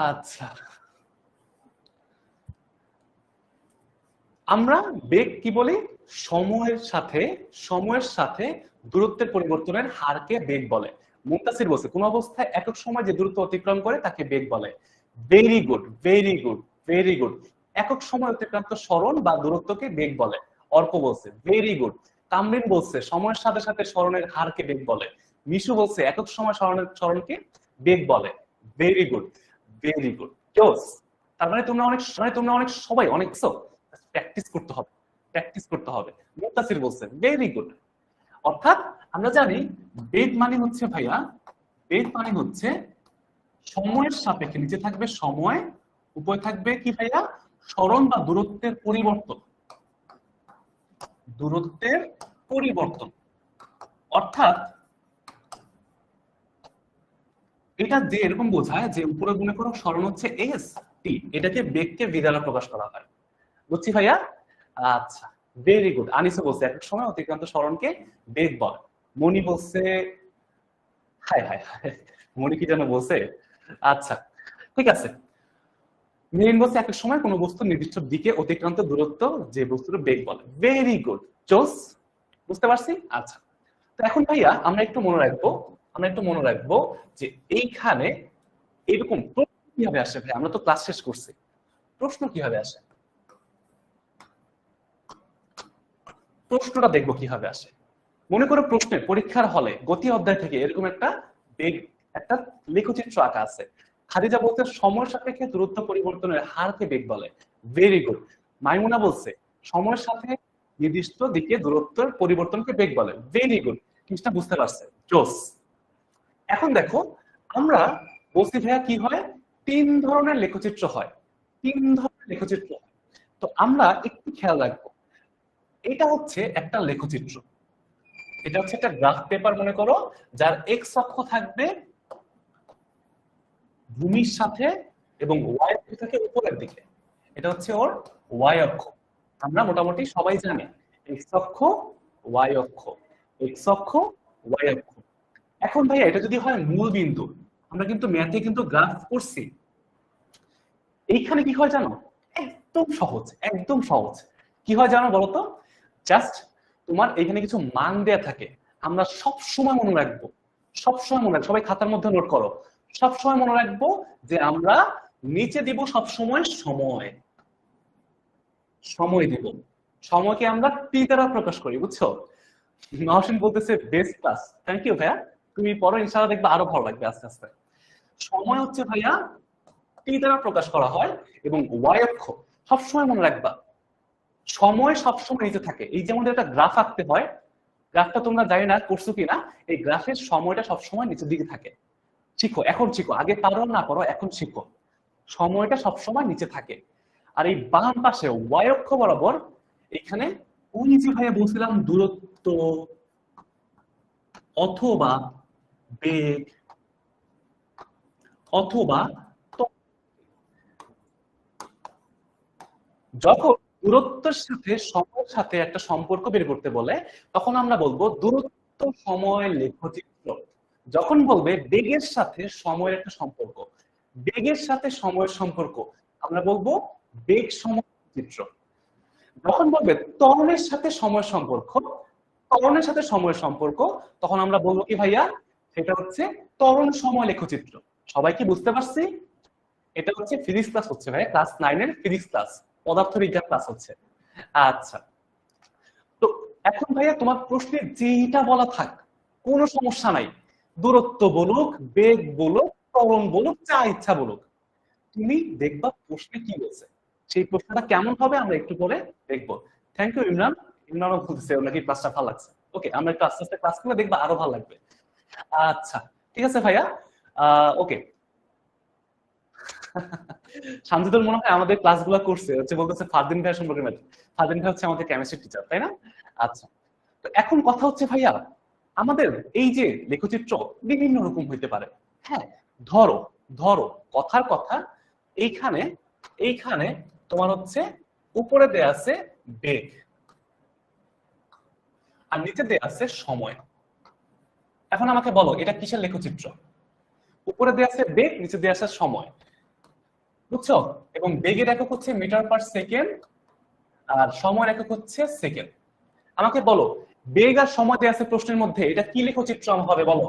আচ্ছা, আমরা বেগ কি বলি? সময়ের সাথে দূরত্বের পরিবর্তনের হারকে বেগ বলে। মুনতাসির বলছে কোন অবস্থায় একক সময় যে দূরত্ব অতিক্রম করে তাকে বেগ বলে। Very good, very good, very good. একক সময় অতিক্রান্ত সরণ বা দূরত্বকে বেগ বলে। অর্ক বলছে ভেরি গুড। কামরিন বলছে সময়ের সাথে সাথে সরণের হারকে বেগ বলে। মিশু বলছে একক সময় সরণকে বেগ বলে। Very good, very good. জোস। তার মানে তোমরা অনেক সবাই অনেক প্র্যাকটিস করতে হবে, প্র্যাকটিস করতে হবে। মুনতাসির বলছে ভেরি গুড। অর্থাৎ আমরা জানি বেগ মানে হচ্ছে ভাইয়া, বেগ মানে হচ্ছে সময়ের সাপেক্ষে নিচে থাকবে সময়, উপরে থাকবে কি ভাইয়া? সরণ বা দূরত্বের পরিবর্তন, দূরত্বের পরিবর্তন। অর্থাৎ এটা যে এরকম বোঝায় যে উপরে মনে করো সরণ হচ্ছে এস টি, এটাকে বেগকে ভি দ্বারা প্রকাশ করা হয়। বুঝছি ভাইয়া? আচ্ছা, ভেরি গুড। আনিসা বলছে এক সময় অতিক্রান্ত সরণকে বেগ বলে। মনি বলছে, হায় হায় হায়, মনি কি যেন বলছে। আচ্ছা ঠিক আছে। মেরিন বলছে এক সময় কোনো বস্তু নির্দিষ্ট দিকে অতিক্রান্ত দূরত্ব যে বস্তুর বেগ বলে। ভেরি গুড, জোস। বুঝতে পারছি। আচ্ছা, তো এখন ভাইয়া আমরা একটু মনে রাখবো যে এইখানে এরকম প্রশ্ন কিভাবে আসে ভাই? আমরা তো ক্লাস শেষ করছি, প্রশ্ন কিভাবে আসে, প্রশ্নটা দেখবো কিভাবে আসে। মনে করো প্রশ্নে পরীক্ষার হলে গতি অধ্যায় থেকে এরকম একটা বেগ, একটা লেখচিত্র আঁকা আছে। খাদিজা বলতে সময়ের সাপেক্ষে দূরত্ব পরিবর্তনের হারকে বেগ বলে। Very good. মাইমুনা বলছে সময়ের সাথে নির্দিষ্ট দিকে দূরত্বের পরিবর্তনকে বেগ বলে। Very good. জিনিসটা বুঝতে পারছে, জোস। এখন দেখো আমরা বলছি ভাইয়া কি হয়, তিন ধরনের লেখচিত্র হয়, তিন ধরনের লেখচিত্র হয়। তো আমরা একটু খেয়াল রাখবো, এটা হচ্ছে একটা লেখচিত্র, এটা হচ্ছে একটা গ্রাফ পেপার মনে করো, যার এক্স অক্ষ থাকবে ভূমির সাথে এবং ওয়াই অক্ষ থাকে উপরের দিকে। এটা হচ্ছে ওর ওয়াই অক্ষ। আমরা মোটামুটি সবাই জানি এক্স অক্ষ, ওয়াই অক্ষ, এক্স অক্ষ, ওয়াই অক্ষ। এখন ভাইয়া এটা যদি হয় মূল বিন্দু, আমরা কিন্তু ম্যাথে কিন্তু গ্রাফ করছি, এইখানে কি হয় জানো? একদম সহজ, একদম সহজ। কি হয় জানো বলতো? জাস্ট তোমার এখানে কিছু মান দেয়া থাকে, আমরা সব সময় মনে রাখবো, সব সময় মনে রাখবো, সবাই খাতার মধ্যে নোট করো, সব সময় মনে রাখবো যে আমরা নিচে দিব সব সময় সময়, সময় দিব, সময়কে আমরা টি দ্বারা প্রকাশ করি, বুঝছো? নওশিন বলতেছে বেস্ট ক্লাস, থ্যাংক ইউ ভাইয়া, তুমি পরে ইনশাআল্লাহ দেখবে আরো ভালো লাগবে আস্তে আস্তে। সময় হচ্ছে ভাইয়া টি দ্বারা প্রকাশ করা হয় এবং ওয়াই অক্ষ সবসময় মনে রাখবা, সময় সবসময় নিচে থাকে। এই যেমন একটা গ্রাফ আঁকতে হয়, গ্রাফটা তোমরা জানি না করছো কিনা, এই গ্রাফের সময়টা সবসময় নিচের দিকে থাকে। শিখো, এখন শিখো, আগে পারো না পারো এখন শিখো, সময়টা সবসময় নিচে থাকে। আর এই বাম পাশে ওয়াই অক্ষ বরাবর এখানে ওই যে ভাইয়া বলছিলাম দূরত্ব অথবা বেগ অথবা, যখন দূরত্বের সাথে সময়ের সাথে একটা সম্পর্ক বের করতে বলে তখন আমরা বলবো দূরত্ব সময় লেখচিত্র। যখন বলবে বেগের সাথে সময়ের একটা সম্পর্ক, বেগের সাথে সময়ের সম্পর্ক, আমরা বলবো বেগ সময় চিত্র। যখন বলবে ত্বরণের সাথে সময়ের সম্পর্ক, ত্বরণের সাথে সময়ের সম্পর্ক, তখন আমরা বলবো কি ভাইয়া, সেটা হচ্ছে ত্বরণ সময় লেখচিত্র। সবাই কি বুঝতে পারছি? এটা হচ্ছে ফিজিক্স ক্লাস হচ্ছে ভাই, ক্লাস 9 এর ফিজিক্স ক্লাস, পদার্থবিজ্ঞান ক্লাস হচ্ছে। আচ্ছা, তো এখন ভাইয়া তোমার প্রশ্নে যেটা বলা থাক কোনো সমস্যা নাই, দূরত্ব বলুক, বেগ বলুক, ত্বরণ বলুক, যা ইচ্ছা বলুক, তুমি দেখবা প্রশ্নে কি বলছে, সেই প্রশ্নটা কেমন হবে আমরা একটু পরে দেখবো। Thank you Imran. ইমরানও বলতেছে ওর নাকি ক্লাসটা ভালো লাগছে। ওকে, আমরা একটু আস্তে আস্তে ক্লাস করে দেখবা আরো ভালো লাগবে। আচ্ছা ঠিক আছে ভাইয়া। ওকে, শান্তিদুল মনে হয় আমাদের ক্লাসগুলো করছে, হচ্ছে বলতেছে ফারদিন ভাই সম্পর্কে ম্যাথ। ফারদিন ভাই হচ্ছে আমাদের কেমিস্ট্রি টিচার, তাই না? আচ্ছা, তো এখন কথা হচ্ছে ভাইয়া আমাদের এই যে লেখচিত্র বিভিন্ন রকম হইতে পারে। হ্যাঁ, ধরো ধরো কথার কথা, এইখানে এইখানে তোমার হচ্ছে উপরে দেয়া আছে বেগ আর নিচে দেয়া আছে সময়। এখন আমাকে বলো এটা কিসের লেখচিত্র? উপরে দেয়া আছে বেগ, নিচে দেয়া আছে সময়, বুঝছো? এবং বেগের একক হচ্ছে মিটার পার সেকেন্ড আর সময়ের একক হচ্ছে সেকেন্ড। আমাকে বলো বেগ আর সময় দেয়া আছে প্রশ্নের মধ্যে, এটা কি লেখচিত্র হবে বলো?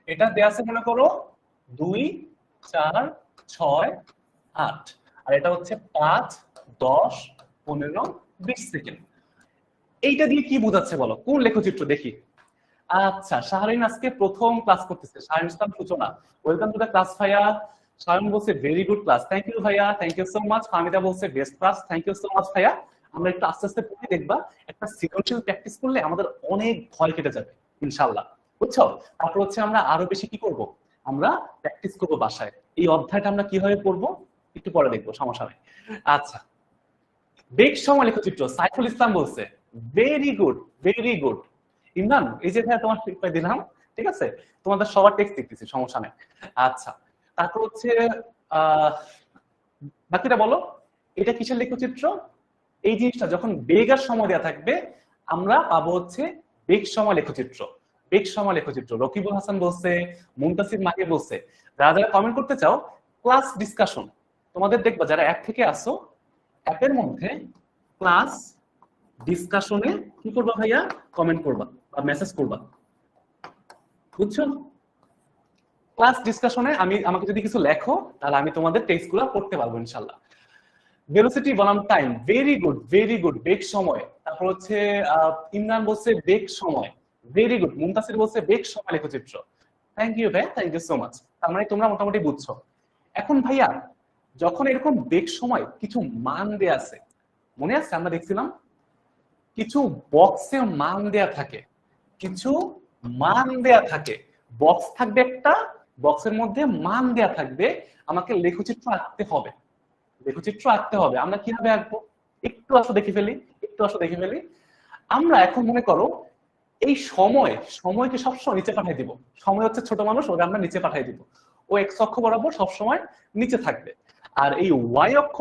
এটা দেয়া আছে মনে করো 2, 4, 6, 8 আর এটা হচ্ছে 5, 10, 15, 20 সেকেন্ড। এইটা দিয়ে কি বোঝাচ্ছে বলো? কোন লেখচিত্র দেখি? আচ্ছা, শাহরিন আজকে প্রথম ক্লাস করতেছে। শাহরিন ইসলাম সূচনা, ওয়েলকাম টু দ্য ক্লাস ভাইয়া। শাহরিন বলছে very good class, thank you ভাইয়া, thank you so much. Fahmida বলছে best class, thank you so much ভাইয়া। আমরা একটু আস্তে আস্তে পড়ে দেখবা, একটা সৃজনশীল প্র্যাকটিস করলে আমাদের অনেক ভয় কেটে যাবে ইনশাআল্লাহ, বুঝছো? তারপর হচ্ছে আমরা আরো বেশি কি করব, আমরা প্র্যাকটিস করবো বাসায়। এই অধ্যায়টা আমরা কিভাবে পড়বো একটু পরে দেখবো, সমস্যা নেই। আচ্ছা, বেগ সময় লেখচিত্র সাইফুল ইসলাম বলছে very good, very good. Imran, এই যে ভাইয়া তোমার ফিডব্যাক দিলাম, ঠিক আছে? তোমাদের সবার টেক্সট দেখতেছি, সমস্যা নেই। আচ্ছা, তারপর হচ্ছে বাকিটা বলো এটা কিসের লেখচিত্র? এই জিনিসটা যখন বেগ আর সময় দেওয়া থাকবে আমরা পাবো হচ্ছে বেগ সময় লেখচিত্র। বেগ সময় লেখচিত্র রকিবুল হাসান বলছে, মুনতাসির মাকে বলছে। যারা যারা কমেন্ট করতে চাও, ক্লাস ডিসকাশন তোমাদের দেখবা, যারা অ্যাপ থেকে আসো অ্যাপের মধ্যে ক্লাস ডিসকাশনে কি করবা ভাইয়া, কমেন্ট করবা বা মেসেজ করবা, বুঝছো? ক্লাস ডিসকাশনে আমাকে যদি কিছু লেখো তাহলে আমি তোমাদের টেক্সটগুলো পড়তে পারবো ইনশাআল্লাহ। ভেলোসিটি বনাম time, very good, very good. বেগ সময়, তারপর হচ্ছে ইমরান বলছে বেগ সময়, ভেরি গুড। মুনতাসির বলছে বেগ সময় লেখচিত্র, থ্যাংক ইউ ভাই, থ্যাংক ইউ সো মাচ। তার মানে তোমরা মোটামুটি বুঝছো। এখন ভাইয়া যখন এরকম বেগ সময় কিছু মান দেয়া আছে, মনে আছে আমরা দেখছিলাম কিছু বক্সে মান দেয়া থাকে, কিছু মান দেয়া থাকে, বক্স থাকবে একটা, বক্সের মধ্যে মান দেয়া থাকবে, আমাকে লেখচিত্র আঁকতে হবে। লেখচিত্র আঁকতে হবে, আমরা কিভাবে আঁকবো একটু আসো দেখে ফেলি, একটু আসো দেখে ফেলি। আমরা এখন মনে করো এই সময়কে সবসময় নিচে পাঠিয়ে দিব। সময় হচ্ছে ছোট মানুষ, ওকে আমরা নিচে পাঠিয়ে দিব। ও এক্স অক্ষ বরাবর সবসময় নিচে থাকবে। আর এই ওয়াই অক্ষ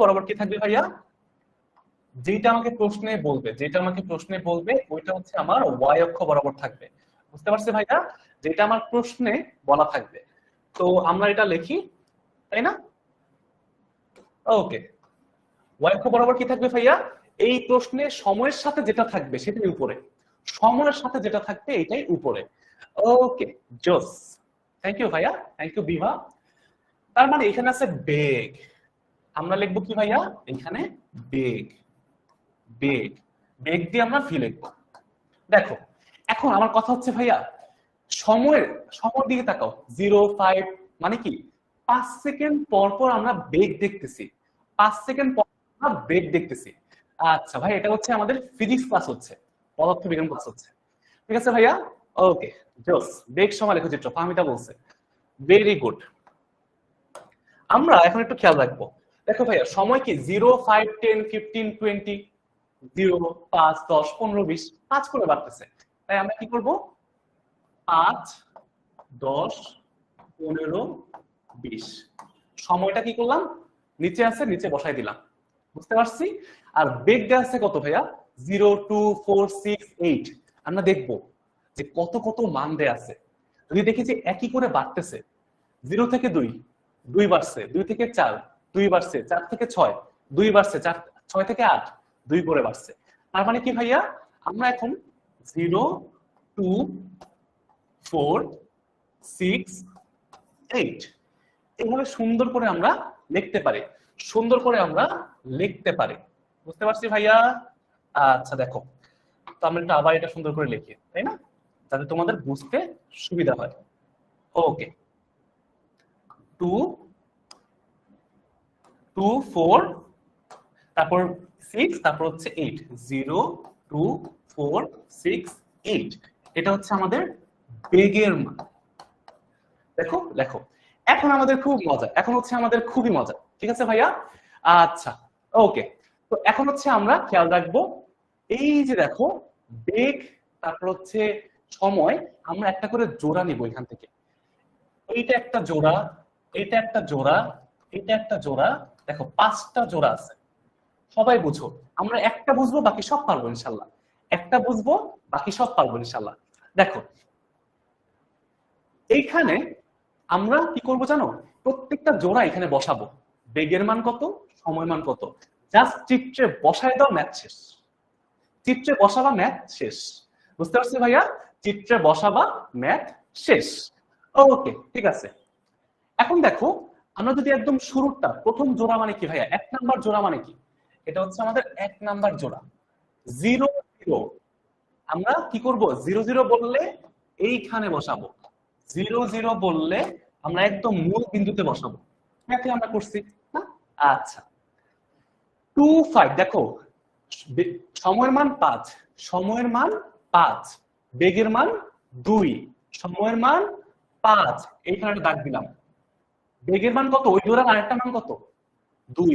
বরাবর কি থাকবে ভাইয়া? যেটা আমাকে প্রশ্নে বলবে ওইটা হচ্ছে আমার ওয়াই অক্ষ বরাবর থাকবে। বুঝতে পারছি ভাইয়া? যেটা আমার প্রশ্নে বলা থাকবে। তো আমরা এটা লিখি, তাই না? ওকে, ওয়াই অক্ষ বরাবর কি থাকবে ভাইয়া? এই প্রশ্নে সময়ের সাথে যেটা থাকবে সেটাই উপরে, সময়ের সাথে যেটা থাকবে এটাই উপরে। ওকে, জোস, থ্যাংক ইউ ভাইয়া, থ্যাংক ইউ বিভা। তার মানে এখানে আছে বেগ, আমরা লিখবো কি ভাইয়া এখানে? বেগ, বেগ, বেগ দিয়ে আমরা ভি লিখবো। দেখো এখন আমার কথা হচ্ছে ভাইয়া সময়ের দিকে তাকাও। 0, 5 মানে কি 5 সেকেন্ড পর পর আমরা বেগ দেখতেছি, 5 সেকেন্ড পর আমরা বেগ দেখতেছি। আচ্ছা ভাই, এটা হচ্ছে আমাদের ফিজিক্স ক্লাস হচ্ছে, পদার্থবিজ্ঞান ক্লাস হচ্ছে, ঠিক আছে ভাইয়া? ওকে, জোস। বেগ সময় লেখচিত্র ফাহমিদা বলছে, ভেরি গুড। আমরা এখন একটু খেয়াল রাখবো। দেখো ভাইয়া সময় কি 0, 5, 10, 15, 20, 0, 5, 10, 15, 20 5 করে বাড়তেছে। তাই আমরা কি করব? 5, 10, 15, 20 সময়টা কি করলাম? নিচে আছে, নিচে বসাই দিলাম, বুঝতে পারছি? আর বেগ দেওয়া আছে কত ভাইয়া? 0, 2, 4, 6, 8। আমরা দেখবো যে কত কত মান দেয়া আছে। যদি দেখি যে একই করে বাড়তেছে, 0 থেকে 2, 2 বাড়ছে, 2 থেকে 4, 2 বাড়ছে, 4 থেকে 6, 2 বাড়ছে, 6 থেকে 8, 2 করে বাড়ছে। তার মানে কি ভাইয়া আমরা এখন 0, 2, 4, 6, 8 এভাবে সুন্দর করে আমরা লিখতে পারি, সুন্দর করে আমরা লিখতে পারি। বুঝতে পারছি ভাইয়া? আচ্ছা দেখো, তো আমরা এটা আবার এটা সুন্দর করে লিখি, তাই না? যাতে তোমাদের বুঝতে সুবিধা হয়। ওকে, 2, 2, 4 তারপর 6 তারপর হচ্ছে 8, 0, 2, 4, 6, 8 এটা হচ্ছে আমাদের বেগের মান। দেখো লেখো, এখন আমাদের খুব মজা, এখন হচ্ছে আমাদের খুবই মজা, ঠিক আছে ভাইয়া? আচ্ছা ওকে, তো এখন হচ্ছে আমরা খেয়াল রাখবো এই যে দেখো বেগ তারপর হচ্ছে সময়, আমরা একটা করে জোড়া নিব এখান থেকে। এইটা একটা জোড়া, এটা একটা জোড়া, এটা একটা জোড়া, দেখো 5টা জোড়া আছে। সবাই বুঝো, আমরা একটা বুঝবো বাকি সব পারবো ইনশাল্লাহ, একটা বুঝবো বাকি সব পারবো ইনশাল্লাহ। দেখো এইখানে আমরা কি করব জানো, প্রত্যেকটা জোড়া এখানে বসাবো, বেগের মান কত, সময় মান কত, জাস্ট চিত্রে বসায় দাও, ম্যাথ শেষ। চিত্রে বসাবা, ম্যাথ শেষ। বুঝতে পারছি ভাইয়া? চিত্রে বসাবা, ম্যাথ শেষ। ওকে, ঠিক আছে। এখন দেখো, আমরা যদি একদম শুরুটা, প্রথম জোড়া মানে কি ভাইয়া, 1 নাম্বার জোড়া মানে কি, এটা হচ্ছে আমাদের 1 নাম্বার জোড়া, 0 0। আমরা কি করব, 0 0 বললে এইখানে বসাবো, 0 0 বললে আমরা একদম মূল বিন্দুতে বসাবো। ম্যাথে আমরা করছি না? আচ্ছা, 2 5, দেখো সময়ের মান 5, সময়ের মান 5, বেগের মান 2, সময়ের মান 5, এইখানে একটা দাগ দিলাম। বেগের মান কত, ওই জোড়ার আরেকটা মান কত, 2,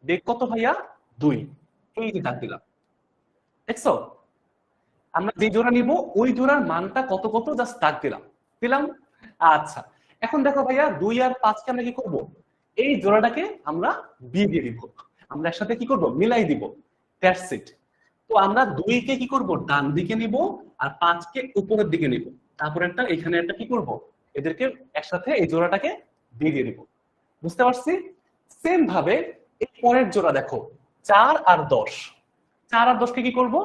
বেগ কত ভাইয়া, 2, এই যে দাগ দিলাম। দেখছো, আমরা যে জোড়া নিব ওই জোড়ার মানটা কত কত জাস্ট দাগ দিলাম দিলাম। আচ্ছা, এখন দেখো ভাইয়া 2 আর 5 কে আমরা কি করব, এই জোড়াটাকে আমরা বিয়ে দিয়ে দিব, আমরা একসাথে কি করব, মিলাই দিব, দ্যাটস ইট। তো আমরা 2 কে কি করব, ডান দিকে নিব, আর 5 কে উপরের দিকে নিব, তারপর একটা এখানে একটা কি করব, এদেরকে একসাথে এই জোড়াটাকে দিয়ে দিব। বুঝতে পারছি? সেম ভাবে এই পরের জোড়া দেখো, 4 আর 10, 4 আর 10 কে কি করব,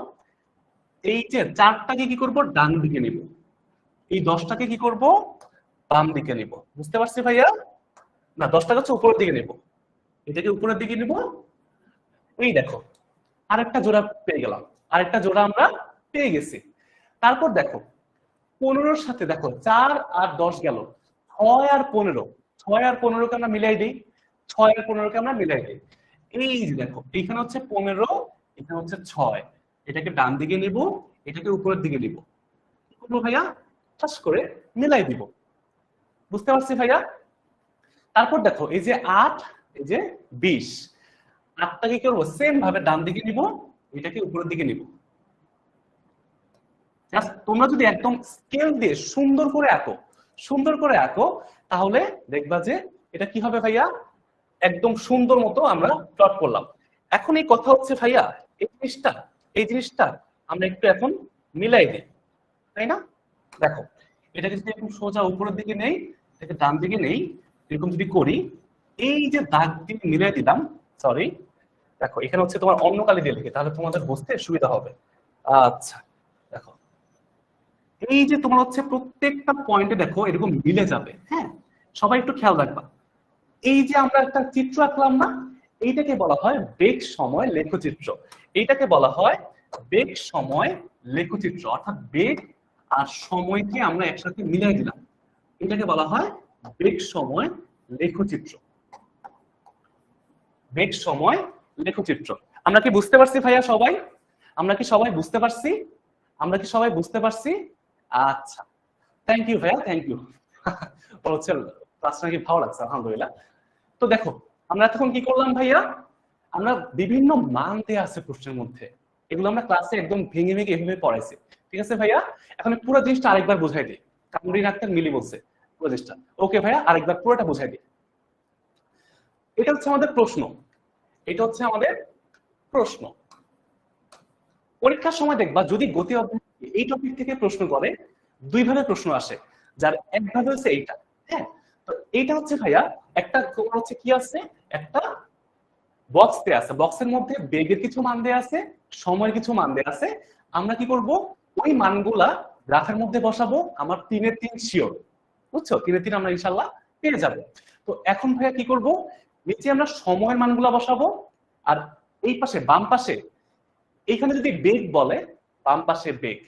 এই যে 4টাকে কি করব, ডান দিকে নিব, এই 10টাকে কি করব, বাম দিকে নিব। বুঝতে পারছি ভাইয়া? না, 10টাকে হচ্ছে উপরের দিকে নিব, এটাকে উপরের দিকে নিব। এই দেখো আরেকটা জোড়া পেয়ে গেলাম, আরেকটা জোড়া আমরা পেয়ে গেছি। তারপর দেখো 15-র সাথে দেখো 4 আর 10 গেল, 6 আর 15, 6 আর 15 কে আমরা মিলাই দিই, 6 আর 15 কে আমরা মিলাই দিই। এই যে দেখো এখানে হচ্ছে 15, এখানে হচ্ছে 6, এটাকে ডান দিকে নিব, এটাকে উপরের দিকে নিব, কি করবো ভাইয়া, ঠাস করে মিলাই দিব। বুঝতে পারছি ভাইয়া? তারপর দেখো এই যে 8, এই যে 20, 8টাকে কি করবো, সেম ভাবে ডান দিকে নিব, এটাকে উপরের দিকে নিব। তোমরা যদি একদম স্কেল দিয়ে সুন্দর করে আঁকো, সুন্দর করে আঁকো, তাহলে দেখবা যে এটা কি হবে ভাইয়া, একদম সুন্দর মতো আমরা প্লট করলাম। এখন এই কথা হচ্ছে ভাইয়া, এই জিনিসটা আমরা একটু এখন মিলাই দিই, তাই না? দেখো এটাকে যদি এখন সোজা উপরের দিকে নেই, এটাকে ডান দিকে নেই, এরকম যদি করি, এই যে দাগ দিয়ে মিলাই দিলাম, সরি দেখো এখানে হচ্ছে তোমার অন্য কালি দিয়ে লিখে, তাহলে তোমাদের বুঝতে সুবিধা হবে। আচ্ছা দেখো, এই যে তোমার হচ্ছে প্রত্যেকটা পয়েন্টে দেখো এরকম মিলে যাবে। হ্যাঁ, সবাই একটু খেয়াল রাখবা। এই যে আমরা একটা চিত্র আঁকলাম না, এইটাকে বলা হয় বেগ সময় লেখচিত্র। এইটাকে বলা হয় বেগ সময় লেখচিত্র, অর্থাৎ বেগ আর সময়কে আমরা একসাথে মিলাই দিলাম, এটাকে বলা হয় বেগ সময় লেখচিত্র। বেগ সময় লেখচিত্র। আমরা কি বুঝতে পারছি ভাইয়া সবাই? আমরা কি সবাই বুঝতে পারছি? আমরা কি সবাই বুঝতে পারছি? আচ্ছা, থ্যাংক ইউ ভাইয়া, থ্যাংক ইউ। হচ্ছে ক্লাসটা নাকি ভালো লাগছে, আলহামদুলিল্লাহ। তো দেখো আমরা এখন কি করলাম ভাইয়া, আমরা বিভিন্ন মান দেয়া আছে প্রশ্নের মধ্যে, এগুলো আমরা ক্লাসে একদম ভেঙে ভেঙে এভাবে পড়াইছি। ঠিক আছে ভাইয়া? এখন পুরো জিনিসটা আরেকবার বুঝাই দিই, কামরুন আক্তার মিলি বলছে পুরো জিনিসটা। ওকে ভাইয়া, আরেকবার পুরোটা বুঝাই দিই। এটা হচ্ছে আমাদের প্রশ্ন, এটা হচ্ছে আমাদের প্রশ্ন। পরীক্ষার সময় দেখবা যদি গতি অধ্যায় এই টপিক থেকে প্রশ্ন করে, 2 ভাবে প্রশ্ন আসে, যার এক ভাবে হচ্ছে এইটা। হ্যাঁ, তো এইটা হচ্ছে ভাইয়া একটা তোমার হচ্ছে কি আছে, একটা বক্স দেয়া আছে, বক্সের মধ্যে বেগের কিছু মান দেয়া আছে, সময়ের কিছু মান দেয়া আছে। আমরা কি করব, ওই মানগুলা গ্রাফের মধ্যে বসাবো, আমার 3 এর 3 শিওর। বুঝছো, 3 এর 3 আমরা ইনশাআল্লাহ পেয়ে যাব। তো এখন ভাইয়া কি করব, নিচে আমরা সময়ের মানগুলা বসাবো, আর এই পাশে বাম পাশে এখানে যদি বেগ বলে বাম পাশে বেগ,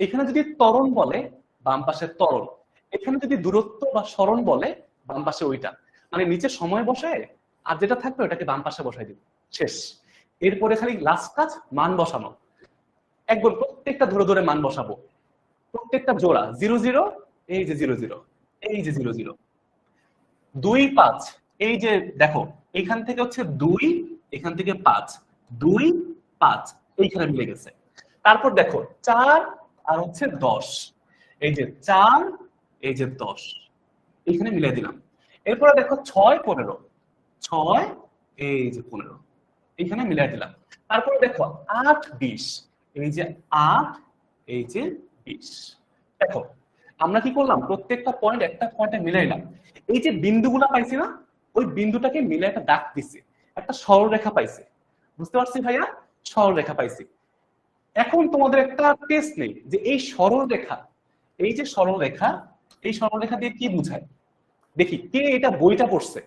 এখানে যদি ত্বরণ বলে বাম পাশে ত্বরণ, এখানে যদি দূরত্ব বা সরণ বলে বাম পাশে ওইটা, মানে নিচে সময় বসায় আর যেটা থাকবে ওটাকে বাম পাশে বসাই দিব, শেষ। এরপরে খালি লাস্ট কাজ মান বসানো, একবার প্রত্যেকটা ধরে ধরে মান বসাবো, প্রত্যেকটা জোড়া 0 0, এই যে 0 0, এই যে 0 0, 2 5, এই যে দেখো এখান থেকে হচ্ছে 2, এখান থেকে 5, 2 5 এইখানে মিলে গেছে। তারপর দেখো 4 আর হচ্ছে 10, এই যে 4, এই যে 10, এখানে মিলাই দিলাম। এরপরে দেখো 6 15, 6 এই যে 15, এখানে মিলাই দিলাম। তারপরে দেখো 8 20, এই যে 8, এই যে 20। দেখো আমরা কি করলাম, প্রত্যেকটা পয়েন্ট একটা পয়েন্টে মিলাইলাম। এই যে বিন্দুগুলা পাইছি না, ওই বিন্দুটাকে মিলে একটা দাগ দিছি, একটা সরলরেখা পাইছি। বুঝতে পারছি ভাইয়া? সরলরেখা পাইছি। এখন তোমাদের একটা টেস্ট নেই যে এই সরলরেখা, এই যে সরলরেখা, এই সরলরেখা দিয়ে কি বোঝায়। দেখি কে এটা বইটা পড়ছে,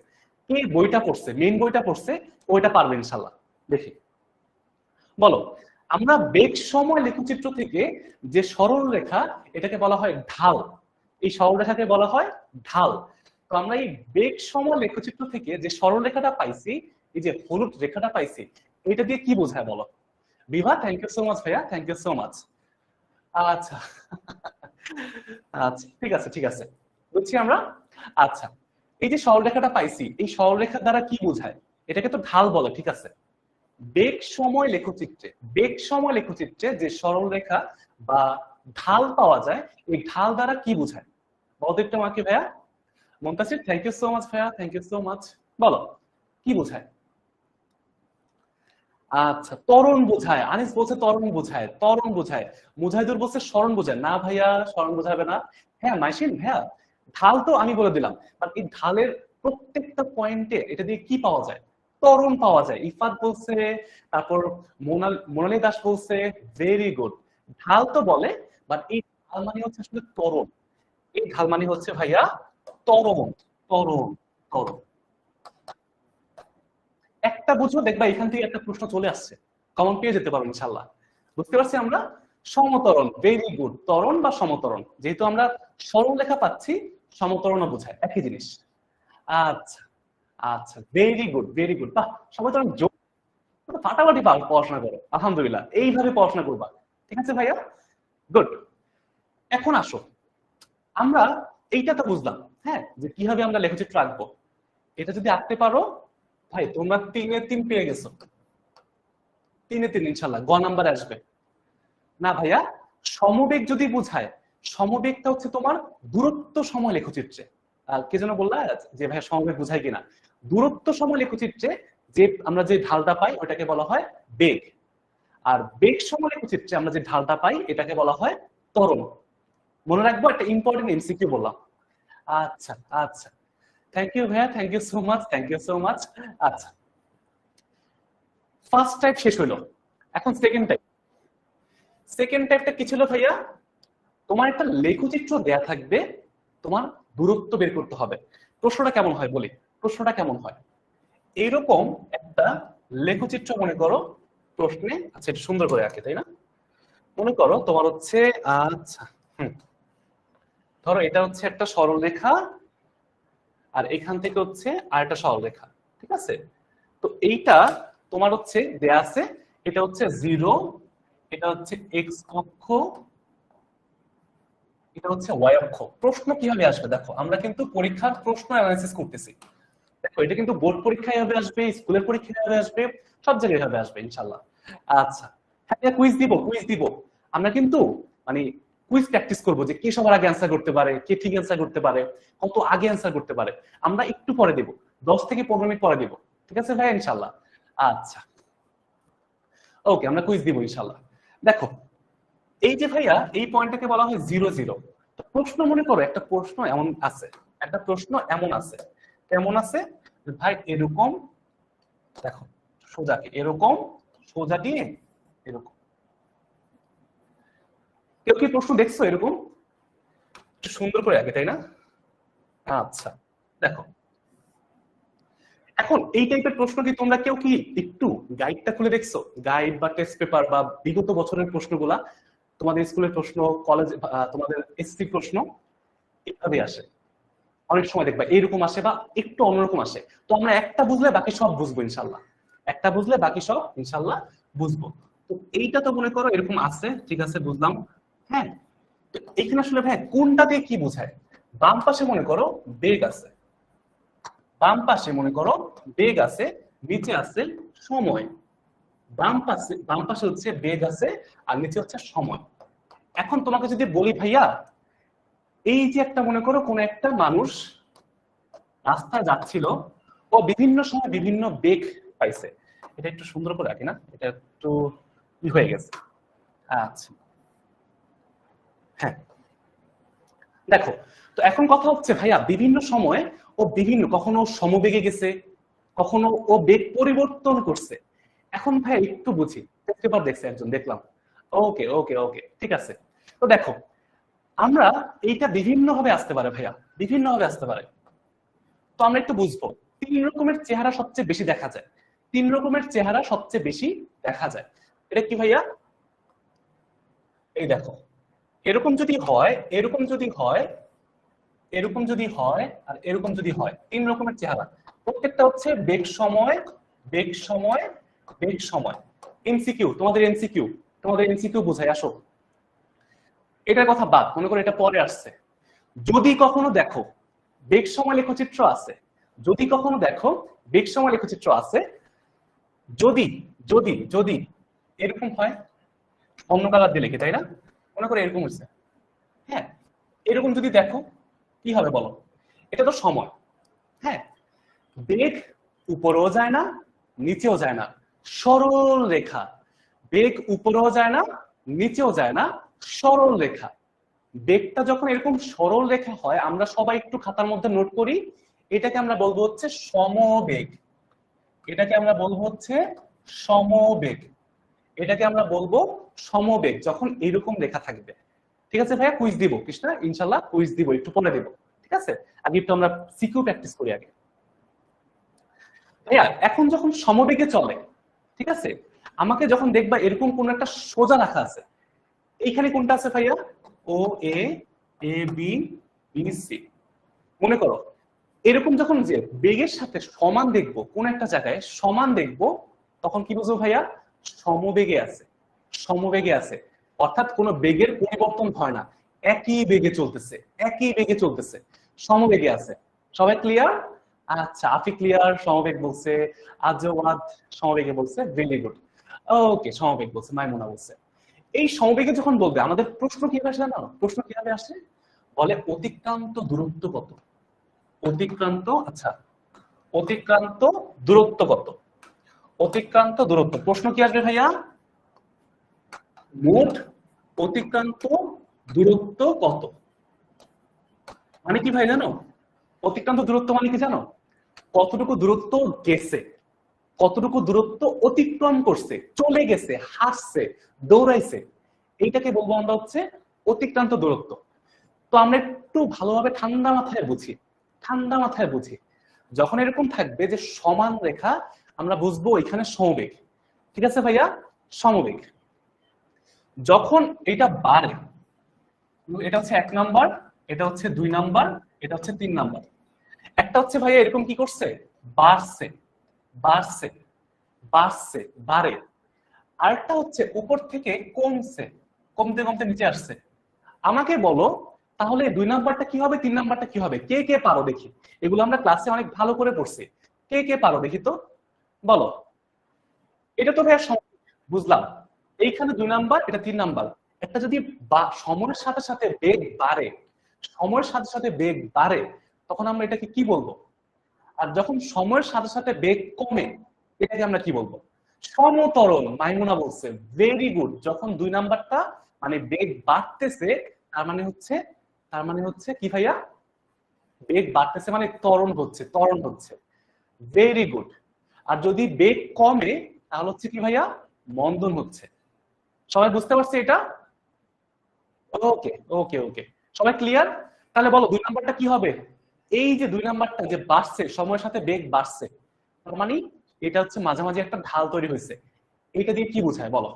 কে বইটা পড়ছে, মেইন বইটা পড়ছে, ওইটা পারবে ইনশাল্লাহ। দেখি বলো। আমরা বেগ সময় লেখচিত্র থেকে যে সরল রেখা, এটাকে বলা হয় ঢাল। এই সরল রেখাকে বলা হয় ঢাল। তো আমরা এই বেগ সময় লেখচিত্র থেকে যে সরল রেখাটা পাইছি, এই যে হলুদ রেখাটা পাইছি, এটা দিয়ে কি বোঝায় বলো। বিভা, থ্যাংক ইউ সো মাচ ভাইয়া, থ্যাংক ইউ সো মাচ। আচ্ছা আচ্ছা, ঠিক আছে ঠিক আছে, বুঝছি আমরা। আচ্ছা, এই যে সরলরেখাটা পাইছি, এই সরলরেখার দ্বারা কি বোঝায়, এটাকে তো ঢাল বলে, ঠিক আছে। বেগ সময় লেখচিত্রে, বেগ সময় লেখচিত্রে যে সরলরেখা বা ঢাল পাওয়া যায়, এই ঢাল দ্বারা কি বোঝায় বলতো একটু আমাকে ভাইয়া। Muntasir, thank you so much ভাইয়া, থ্যাংক ইউ সো মাচ। বলো কি বোঝায়। আচ্ছা, ত্বরণ বোঝায়। আনিস বলছে ত্বরণ বোঝায়, ত্বরণ বোঝায়। মুজাহিদুর বলছে স্মরণ বোঝায়। না ভাইয়া, স্মরণ বোঝাবে না। হ্যাঁ মাইশিন ভাইয়া, ঢাল তো আমি বলে দিলাম, বাট এই ঢালের প্রত্যেকটা পয়েন্টে এটা দিয়ে কি পাওয়া যায়, ত্বরণ পাওয়া যায়। ইফাত বলছে, তারপর মোনালি দাস বলছে, ভেরি গুড। ঢাল তো বলে, বাট এই ঢাল মানে হচ্ছে আসলে ত্বরণ। এই ঢাল মানে হচ্ছে ভাইয়া ত্বরণ, ত্বরণ, ত্বরণ। একটা বুঝো, দেখবা এখান থেকে একটা প্রশ্ন চলে আসছে, কমন পেয়ে যেতে পারো ইনশাল্লাহ। বুঝতে পারছি আমরা। সমতরণ, ভেরি গুড। ত্বরণ বা সমতরণ, যেহেতু আমরা সরল রেখা পাচ্ছি, সমতরণও বোঝায়, একই জিনিস। আচ্ছা আচ্ছা, ভেরি গুড ভেরি গুড। বাহ, সবাই তো অনেক ফাটাফাটি পড়াশোনা করো, আলহামদুলিল্লাহ, এইভাবে পড়াশোনা করবা। ঠিক আছে ভাইয়া, গুড। এখন আসো, আমরা এইটা তো বুঝলাম, হ্যাঁ, যে কিভাবে আমরা লেখচিত্র আঁকবো। এটা যদি আঁকতে পারো ভাই, তোমরা 3-এ 3 পেয়ে গেছো। 3-এ 3 ইনশাল্লাহ, গ নাম্বারে আসবে। না ভাইয়া, সমবেগ যদি বোঝায়, সমবেগটা হচ্ছে তোমার দূরত্ব সময় লেখচিত্রে। কে যেন বললা যে ভাইয়া সমবেগ বোঝায় কিনা। দূরত্ব সময় লেখচিত্রে যে আমরা যে ঢালটা পাই ওটাকে বলা হয় বেগ, আর বেগ সময় লেখচিত্রে আমরা যে ঢালটা পাই এটাকে বলা হয় ত্বরণ। মনে রাখবো, একটা ইম্পর্টেন্ট এমসিকিউ বললাম। আচ্ছা আচ্ছা, থ্যাংক ইউ ভাইয়া, thank you so much, thank you so much. আচ্ছা, ফার্স্ট টাইপ শেষ হলো, এখন সেকেন্ড টাইপ। সেকেন্ড টাইপটা কি ছিল ভাইয়া, তোমার একটা লেখচিত্র দেয়া থাকবে, তোমার দূরত্ব বের করতে হবে। প্রশ্নটা কেমন হয় বলি, প্রশ্নটা কেমন হয়, এইরকম একটা লেখচিত্র মনে করো প্রশ্নে। আচ্ছা, এটা সুন্দর করে আঁকে, তাই না? মনে করো তোমার হচ্ছে, আচ্ছা ধরো এটা হচ্ছে একটা সরলরেখা, আর এখান থেকে হচ্ছে আরেকটা সরলরেখা, ঠিক আছে। তো এইটা তোমার হচ্ছে দেয়া আছে, এটা হচ্ছে 0, এটা হচ্ছে এক্স অক্ষ, এটা হচ্ছে ওয়াই অক্ষ। প্রশ্ন কিভাবে আসবে দেখো, আমরা কিন্তু পরীক্ষার প্রশ্ন অ্যানালাইসিস করতেছি। দেখো এটা কিন্তু বোর্ড পরীক্ষায় হবে আসবে, স্কুলের পরীক্ষায় হবে আসবে, সব জায়গায় হবে আসবে ইনশাআল্লাহ। আচ্ছা, হ্যাঁ কুইজ দিব, কুইজ দিব। আমরা কিন্তু মানে কুইজ প্র্যাকটিস করব যে কে সবার আগে অ্যান্সার করতে পারে, কে ঠিক অ্যান্সার করতে পারে, কত আগে অ্যান্সার করতে পারে। আমরা একটু পরে দেব, 10 থেকে 15 মিনিট পরে দেব, ঠিক আছে ভাই ইনশাআল্লাহ। আচ্ছা ওকে, আমরা কুইজ দিব ইনশাআল্লাহ। দেখো এই যে ভাইয়া, এই পয়েন্টটাকে বলা হয় 0 0। প্রশ্ন মনে করো একটা প্রশ্ন এমন আছে, একটা প্রশ্ন এমন আছে, কেমন আছে ভাই, এরকম দেখো, সোজাকে এরকম, সোজা দিয়ে এরকম। কেউ কি প্রশ্ন দেখছো এরকম একটু সুন্দর করে আগে, তাই না? আচ্ছা দেখো, এখন এই টাইপের প্রশ্ন কি তোমরা কেউ কি একটু গাইডটা খুলে দেখছো, গাইড বা টেস্ট পেপার বা বিগত বছরের প্রশ্নগুলা, তোমাদের স্কুলের প্রশ্ন, কলেজ, তোমাদের এসসি প্রশ্ন এভাবে আসে। অনেক সময় দেখবা এরকম আসে বা একটু অন্যরকম আসে। তো আমরা একটা বুঝলে বাকি সব বুঝবো ইনশাল্লাহ, একটা বুঝলে বাকি সব ইনশাল্লাহ বুঝবো। তো এইটা তো মনে করো এরকম আছে, ঠিক আছে বুঝলাম। হ্যাঁ, তো এখানে আসলে ভাই কোনটা দিয়ে কি বোঝায়। বাম পাশে মনে করো বেগ আছে, বাম পাশে মনে করো বেগ আছে, নিচে আছে সময়। বাম পাশে হচ্ছে বেগ আছে, আর নিচে হচ্ছে সময়। এখন তোমাকে যদি বলি ভাইয়া, এই যে একটা মনে করো কোন একটা মানুষ রাস্তা যাচ্ছিল, ও বিভিন্ন সময় বিভিন্ন বেগ পাইছে। এটা একটু সুন্দর করে রাখি না, এটা একটু ই হয়ে গেছে। আচ্ছা, হ্যাঁ দেখো, তো এখন কথা হচ্ছে ভাইয়া বিভিন্ন সময় ও বিভিন্ন, কখনো সমবেগে গেছে, কখনো ও বেগ পরিবর্তন করছে। এখন ভাইয়া একটু বুঝি, পেপার দেখছে একজন, দেখলাম, ওকে ওকে ওকে ঠিক আছে। তো দেখো, আমরা এইটা বিভিন্ন ভাবে আসতে পারে ভাইয়া, বিভিন্ন ভাবে আসতে পারে। তো আমরা একটু বুঝবো, তিন রকমের চেহারা সবচেয়ে বেশি দেখা যায়, তিন রকমের চেহারা সবচেয়ে বেশি দেখা যায়। এটা কি ভাইয়া? এই দেখো, এরকম যদি হয়, এরকম যদি হয়, এরকম যদি হয়, আর এরকম যদি হয়, তিন রকমের চেহারা। প্রত্যেকটা হচ্ছে বেগ সময়, বেগ সময়, বেগ সময়। এমসিকিউ, তোমাদের এমসিকিউ, তোমাদের এমসিকিউ বোঝাই, আসো। এটার কথা বাদ, মনে করো এটা পরে আসছে। যদি কখনো দেখো বেগ সময় লেখচিত্র আছে, যদি কখনো দেখো বেগ সময় লেখচিত্র আছে, যদি যদি যদি এরকম হয়, অন্য কালার দিয়ে লিখে, তাই না? মনে করো এরকম হচ্ছে, হ্যাঁ, এরকম যদি দেখো কি হবে বলো? এটা তো সময়, হ্যাঁ। বেগ উপরেও যায় না, নিচেও যায় না, সরল রেখা। বেগ উপরেও যায় না, নিচেও যায় না, সরল রেখা। বেগটা যখন এরকম সরল রেখা হয়, আমরা সবাই একটু খাতার মধ্যে নোট করি, এটাকে আমরা বলবো হচ্ছে সমবেগ। এটাকে আমরা বলবো হচ্ছে সমবেগ। এটাকে আমরা বলবো সমবেগ, যখন এরকম রেখা থাকবে। ঠিক আছে ভাইয়া, কুইজ দিব কৃষ্ণা, ইনশাল্লাহ কুইজ দিব, একটু পরে দিব। ঠিক আছে, আগে একটু আমরা সিকিউ প্র্যাকটিস করি আগে। ভাইয়া এখন যখন সমবেগে চলে, ঠিক আছে, আমাকে যখন দেখবা এরকম কোন একটা সোজা রাখা আছে, এইখানে কোনটা আছে ভাইয়া? ও এ, এ বি, বি সি। মনে করো এরকম যখন যে বেগের সাথে সমান দেখবো, কোন একটা জায়গায় সমান দেখবো, তখন কি বুঝবো ভাইয়া? সমবেগে আছে, সমবেগে আছে। অর্থাৎ কোনো বেগের পরিবর্তন হয় না, একই বেগে চলতেছে, একই বেগে চলতেছে, সমবেগে আছে। সবাই ক্লিয়ার? আচ্ছা, আফি ক্লিয়ার, সমবেগ বলছে, আজওয়াদ সমবেগে বলছে, ভেরি গুড। ওকে, সমবেগ বলছে, মাইমুনা বলছে। এই সমবেগে যখন বলবে, আমাদের প্রশ্ন কিভাবে আসে জানো? প্রশ্ন কিভাবে আসে? বলে অতিক্রান্ত দূরত্ব কত? অতিক্রান্ত, আচ্ছা, অতিক্রান্ত দূরত্ব কত? অতিক্রান্ত দূরত্ব, প্রশ্ন কি আসবে ভাইয়া? মোট অতিক্রান্ত দূরত্ব কত? মানে কি ভাই জানো? অতিক্রান্ত দূরত্ব মানে কি জানো? কতটুকু দূরত্ব গেছে, কতটুকু দূরত্ব অতিক্রম করছে, চলে গেছে, হাসছে, দৌড়াইছে, এইটাকে বলবো আমরা হচ্ছে অতিক্রান্ত দূরত্ব। তো আমরা একটু ভালোভাবে ঠান্ডা মাথায় বুঝি, ঠান্ডা মাথায় বুঝি। যখন এরকম থাকবে যে সমান রেখা, আমরা বুঝবো এখানে সমবেগ। ঠিক আছে ভাইয়া, সমবেগ। যখন এটা বাড়ে, এটা হচ্ছে 1 নাম্বার, এটা হচ্ছে 2 নাম্বার, এটা হচ্ছে 3 নাম্বার। একটা হচ্ছে ভাইয়া এরকম কি করছে, বাড়ছে, বাড়ছে, বাড়ছে, বাড়ে। আরেকটা হচ্ছে উপর থেকে কমছে, কমতে কমতে নিচে আসছে। আমাকে বলো তাহলে 2 নাম্বারটা কি হবে, 3 নাম্বারটা কি হবে? কে কে পারো দেখি, এগুলো আমরা ক্লাসে অনেক ভালো করে পড়ছি। কে কে পারো দেখি তো, বলো। এটা তো ভাইয়া বুঝলাম, এইখানে 2 নাম্বার, এটা 3 নাম্বার। একটা যদি সময়ের সাথে সাথে বেগ বাড়ে, সময়ের সাথে সাথে বেগ বাড়ে, তখন আমরা এটাকে কি বলবো? আর যখন সময়ের সাথে সাথে বেগ কমে, এটাকে আমরা কি বলবো? সমতরণ, মাইমুনা বলছে, ভেরি গুড। যখন 2 নাম্বারটা মানে বেগ বাড়তেছে, তার মানে হচ্ছে, তার মানে হচ্ছে কি ভাইয়া? বেগ বাড়তেছে মানে ত্বরণ হচ্ছে, ত্বরণ হচ্ছে, ভেরি গুড। আর যদি বেগ কমে, তাহলে হচ্ছে কি ভাইয়া? মন্দন হচ্ছে। সবাই বুঝতে পারছে এটা? ওকে ওকে ওকে, সবাই ক্লিয়ার? তাহলে বলো 2 নাম্বারটা কি হবে? এই যে 2 নাম্বারটা যে বাড়ছে, সময়ের সাথে বেগ বাড়ছে, তার মানে এটা হচ্ছে মাঝামাঝি একটা ঢাল তৈরি হয়েছে। এটা দিয়ে কি বোঝায় বলো?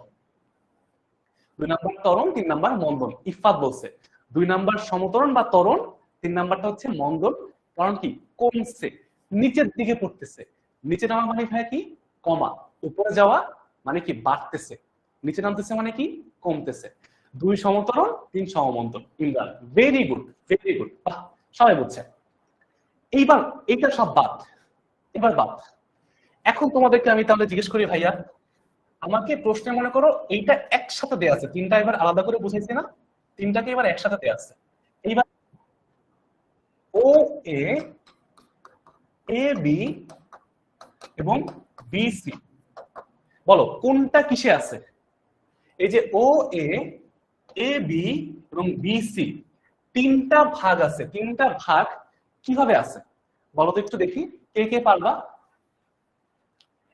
2 নাম্বার ত্বরণ, 3 নাম্বার মন্দন। ইফাত বলছে 2 নাম্বার সমতরণ বা ত্বরণ, 3 নাম্বারটা হচ্ছে মন্দন। কারণ কি? কমছে, নিচের দিকে পড়তেছে। নিচে নামা মানে ভাই কি? কমা। উপরে যাওয়া মানে কি? বাড়তেছে। নিচে নামতেছে মানে কি? কমতেছে। 2 সমতরণ, 3 সমমন্দন। Imran, very good, very good, বাহ, সবাই বুঝছে। এইবার এটা সব বাদ, এবার বাদ। এখন তোমাদেরকে আমি তাহলে জিজ্ঞেস করি ভাইয়া, আমাকে প্রশ্নে মনে করো এইটা একসাথে দেয়া আছে, তিনটা এবার আলাদা করে বুঝাইছি না? তিনটাকে এবার একসাথে দেয়া আছে। এইবার ও এ, এ বি এবং বি সি, বলো কোনটা কিসে আছে? এই যে ও এ, এ বি এবং বি সি, তিনটা ভাগ আছে। তিনটা ভাগ কিভাবে আছে বলো তো একটু দেখি, কে কে পারবা?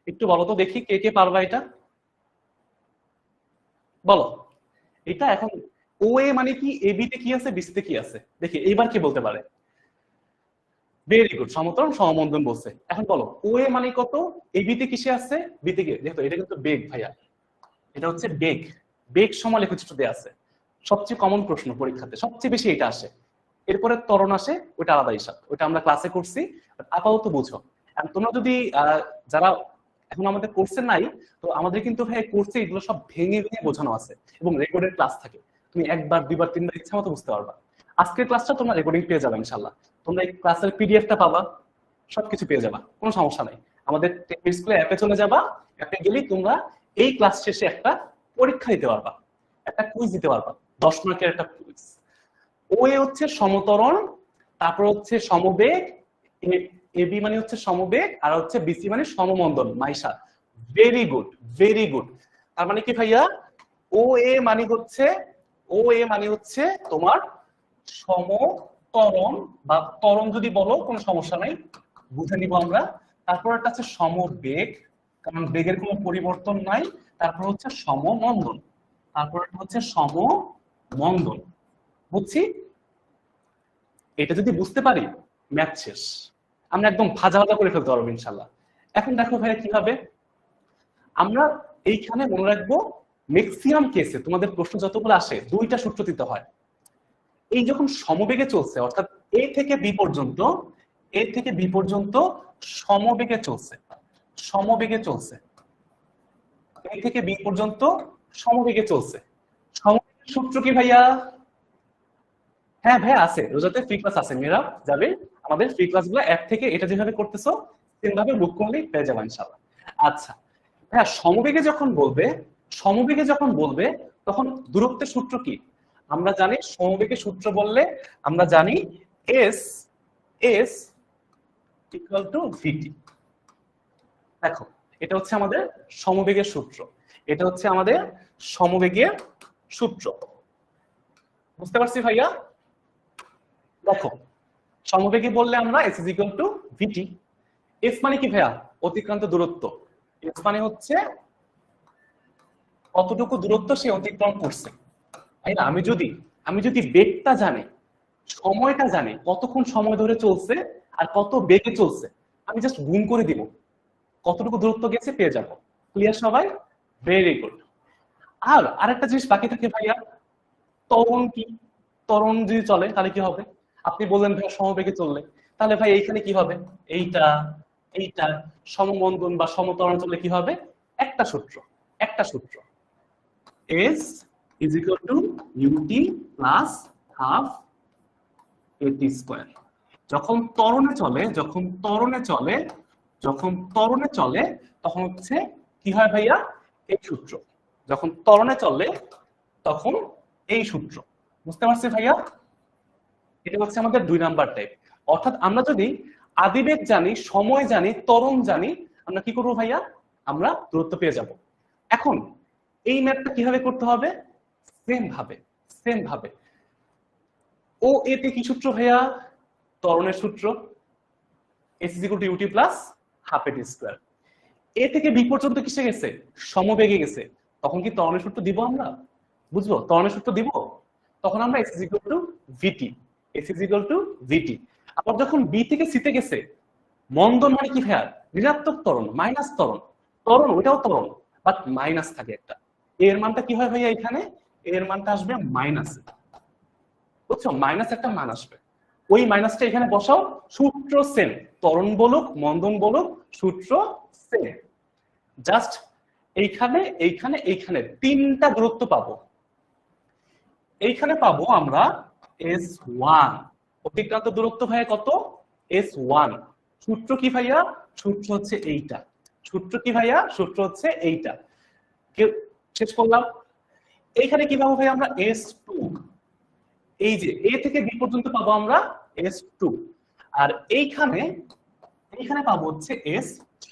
একটু বলো তো দেখি, কে কে পারবা এটা বলো। এটা এখন ও এ মানে কি, এ বি তে কি আছে, বি সি তে কি আছে, দেখি এইবার কে বলতে পারে? ভেরি গুড, সমতল সমমন্দন বলছে। এখন বলো ও এ মানে কত, এ বি তে কিসে আছে, বি তে কি? দেখো এটা কিন্তু বেগ ভাইয়া, এটা হচ্ছে বেগ। বেগ সমান লেখচিত্র দেয়া আছে। সবচেয়ে কমন প্রশ্ন পরীক্ষাতে, সবচেয়ে বেশি এটা আসে। এরপরে ত্বরণ আসে, ওটা আলাদা হিসাব, ওটা আমরা ক্লাসে করছি, আপাতত বুঝো। আর তোমরা যদি যারা এখন আমাদের কোর্সে নাই, তো আমাদের কিন্তু ভাই কোর্সে এগুলো সব ভেঙে ভেঙে বোঝানো আছে এবং রেকর্ডেড ক্লাস থাকে। তুমি একবার দুইবার তিনবার ইচ্ছা মতো বুঝতে পারবা। আজকের ক্লাসটা তোমরা রেকর্ডিং পেয়ে যাবে ইনশাল্লাহ। তোমরা এই ক্লাসের পিডিএফটা পাবা, সবকিছু পেয়ে যাবা, কোনো সমস্যা নাই। আমাদের স্কুলে অ্যাপে চলে যাবা, অ্যাপে গেলেই তোমরা এই ক্লাস শেষে একটা পরীক্ষা দিতে পারবা, একটা কুইজ দিতে পারবা, 10 মার্কের একটা কুইজ। ও এ হচ্ছে সমতরণ, তারপর হচ্ছে সমবেগ, এবি মানে হচ্ছে সমবেগ, আর হচ্ছে বিসি মানে সমমন্দন। Maisha, very good, very good. তার মানে কি ভাইয়া, ও এ মানে হচ্ছে, ও এ মানে হচ্ছে তোমার সমতরণ, বা ত্বরণ যদি বলো কোনো সমস্যা নাই, বুঝে নিব আমরা। তারপর একটা আছে সমবেগ, কারণ বেগের কোনো পরিবর্তন নাই। তারপর হচ্ছে সমমন্দন, তারপর হচ্ছে সমমন্দন। বুঝছি? এটা যদি বুঝতে পারি, ম্যাথ শেষ, আমরা একদম ভাজা ভাজা করে ফেলতে পারবো ইনশাল্লাহ। এখন দেখো ভাইয়া কিভাবে আমরা এইখানে মনে রাখবো, ম্যাক্সিমাম কেসে তোমাদের প্রশ্ন যতগুলো আসে দুইটা সূত্র দিতে হয়। এই যখন সমবেগে চলছে, অর্থাৎ এ থেকে বি পর্যন্ত, এ থেকে বি পর্যন্ত সমবেগে চলছে, সমবেগে চলছে, এ থেকে বি পর্যন্ত সমবেগে চলছে। সমবেগের সূত্র কি ভাইয়া? হ্যাঁ ভাইয়া আছে, রোজাতে ফ্রি ক্লাস আছে, মেয়েরা যাবে আমাদের ফ্রি ক্লাস গুলো অ্যাপ থেকে, এটা যেভাবে করতেছো সেম ভাবে বুক করলেই পেয়ে যাবে ইনশাআল্লাহ। আচ্ছা ভাইয়া, সমবেগে যখন বলবে, সমবেগে যখন বলবে তখন দূরত্বের সূত্র কি? আমরা জানি সমবেগের সূত্র বললে আমরা জানি এস, এস ইকুয়াল টু ভিটি। দেখো এটা হচ্ছে আমাদের সমবেগের সূত্র, এটা হচ্ছে আমাদের সমবেগের সূত্র। বুঝতে পারছি ভাইয়া? দেখো সমবেগে বললে আমরা S is equal to VT. S মানে কি ভাইয়া? অতিক্রান্ত দূরত্ব। এস মানে হচ্ছে কতটুকু দূরত্ব সে অতিক্রম করছে, তাই না? আমি যদি বেগটা জানি, সময়টা জানি, কতক্ষণ সময় ধরে চলছে আর কত বেগে চলছে, আমি জাস্ট গুণ করে দিব, কতটুকু দূরত্ব গেছে পেয়ে যাব। ক্লিয়ার সবাই? Very good. আর আরেকটা জিনিস বাকি থাকে ভাইয়া, ত্বরণ কি? ত্বরণ যদি চলে তাহলে কি হবে? আপনি বললেন ভাই সমবেগে চললে, তাহলে ভাই এইখানে কি হবে? এইটা, এইটা সমমন্দন বা সমত্বরণ চললে কি হবে? একটা সূত্র, একটা সূত্র, s is equal to ut plus half at square। যখন ত্বরণে চলে, যখন ত্বরণে চলে, যখন ত্বরণে চলে তখন হচ্ছে কি হয় ভাইয়া? এই সূত্র। যখন ত্বরণে চলে তখন এই সূত্র। বুঝতে পারছি ভাইয়া? এটা হচ্ছে আমাদের 2 নাম্বার টাইপ। অর্থাৎ আমরা যদি আদিবেগ জানি, সময় জানি, ত্বরণ জানি, আমরা কি করবো ভাইয়া? আমরা দূরত্ব পেয়ে যাব। এখন এই ম্যাথটা কিভাবে করতে হবে? সেম ভাবে, সেম ভাবে। ও এতে কি সূত্র ভাইয়া? ত্বরণের সূত্র, s = ut plus half at square। এ থেকে বি পর্যন্ত কিসে গেছে? সমবেগে গেছে। তখন কি ত্বরণের সূত্র দিব আমরা? বুঝলো? ত্বরণের সূত্র দিব। তখন আমরা s = vt, s = vt। আবার যখন বি থেকে সি তে গেছে, মন্দন মানে কি ভাইয়া? ঋণাত্মক ত্বরণ, মাইনাস ত্বরণ। ত্বরণ ওইটাও ত্বরণ, বাট মাইনাস থাকে একটা। এর মানটা কি হয় ভাইয়া? এখানে এর মানটা আসবে মাইনাস, বুঝছো? মাইনাস একটা মান আসবে, ওই মাইনাসটা এখানে বসাও, সূত্র সেম। ত্বরণ বলুক মন্দন বলুক, সূত্র সেম। জাস্ট এইখানে, এইখানে, এইখানে তিনটা দূরত্ব পাবো। এইখানে পাবো আমরা s1, অতিক্রান্ত দূরত্ব ভাইয়া কত? s1। সূত্র কি ভাইয়া? সূত্র হচ্ছে এইটা। সূত্র কি ভাইয়া? সূত্র হচ্ছে এইটা। শেষ করলাম। এইখানে কি পাবো ভাই? আমরা s2, এই যে এ থেকে বি পর্যন্ত পাবো আমরা S2, আর এইখানে পাবো হচ্ছে S3।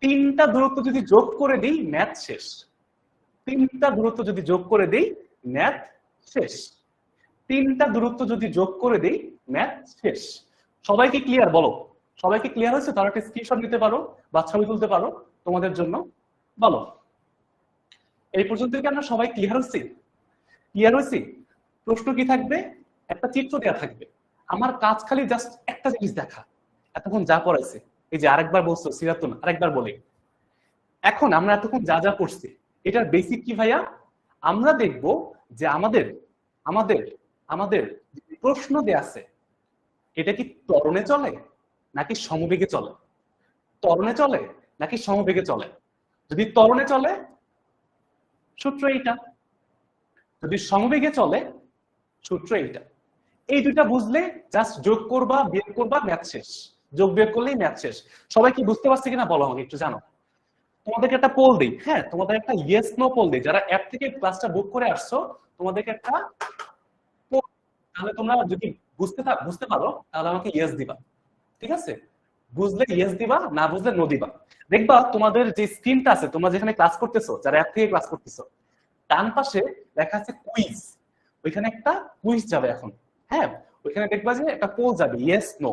তিনটা দূরত্ব যদি যোগ করে দিই ম্যাথ শেষ। তিনটা দূরত্ব যদি যোগ করে দিই ম্যাথ শেষ। তিনটা দূরত্ব যদি যোগ করে দিই ম্যাথ শেষ। সবাইকে ক্লিয়ার বলো? সবাইকে ক্লিয়ার হয়েছে? তারা একটা স্ক্রিনশট নিতে পারো বা ছবি তুলতে পারো তোমাদের জন্য। বলো, এই পর্যন্ত কি আমরা সবাই ক্লিয়ার হচ্ছি? ক্লিয়ার হয়েছি? প্রশ্ন কি থাকবে? একটা চিত্র দেওয়া থাকবে, আমার কাজ খালি জাস্ট একটা জিনিস দেখা। এতক্ষণ যা পড়াইছে, এই যে আরেকবার বলছো সিরাতুন, আরেকবার বলি, এখন আমরা এতক্ষণ যা যা পড়ছি এটার বেসিক কি ভাইয়া? আমরা দেখব যে আমাদের আমাদের আমাদের প্রশ্ন দেয়া আছে এটা কি ত্বরণে চলে নাকি সমবেগে চলে? ত্বরণে চলে নাকি সমবেগে চলে? যদি ত্বরণে চলে সূত্র এইটা, যদি সমবেগে চলে সূত্র এইটা। এই দুইটা বুঝলে জাস্ট যোগ করবা বিয়োগ করবা ম্যাথ শেষ। যোগ বিয়োগ করলেই ম্যাথ শেষ। সবাই কি বুঝতে পারছে কিনা বলো আমাকে একটু, জানো? তোমাদেরকে একটা পোল দিই, হ্যাঁ তোমাদের একটা ইয়েস নো পোল দিই। যারা অ্যাপ থেকে ক্লাসটা বুক করে আসছো তোমাদেরকে একটা পোল, তাহলে তোমরা যদি বুঝতে পারো তাহলে আমাকে ইয়েস দিবা, ঠিক আছে? বুঝলে ইয়েস দিবা, না বুঝলে নো দিবা। দেখবা তোমাদের যে স্ক্রিনটা আছে, তোমরা যেখানে ক্লাস করতেছো, যারা অ্যাপ থেকে ক্লাস করতেছো, ডান পাশে লেখা আছে কুইজ। ওইখানে একটা কুইজ যাবে এখন, হ্যাঁ ওইখানে দেখবা যে একটা পোল যাবে ইয়েস নো।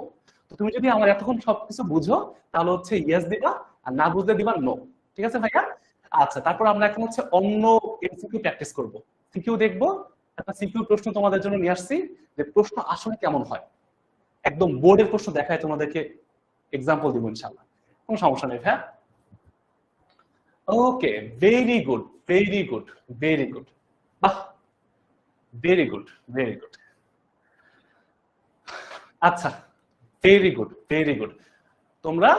তো তুমি যদি আমার এতক্ষণ সবকিছু বুঝো তাহলে হচ্ছে ইয়েস দিবা, আর না বুঝলে দিবা নো। ঠিক আছে ভাইয়া? আচ্ছা, তারপর আমরা এখন হচ্ছে অন্য এমসিকিউ প্র্যাকটিস করব। সিকিউ দেখবো, একটা সিকিউ প্রশ্ন তোমাদের জন্য নিয়ে আসছি, যে প্রশ্ন আসলে কেমন হয়। একদম বোর্ডের প্রশ্ন দেখায় তোমাদেরকে এক্সাম্পল দিব ইনশাআল্লাহ, কোনো সমস্যা নেই ভাইয়া। Okay, very good very good very good, বাহ ভেরি গুড ভেরি গুড। আচ্ছা, ভেরি গুড ভেরি গুড। তোমরা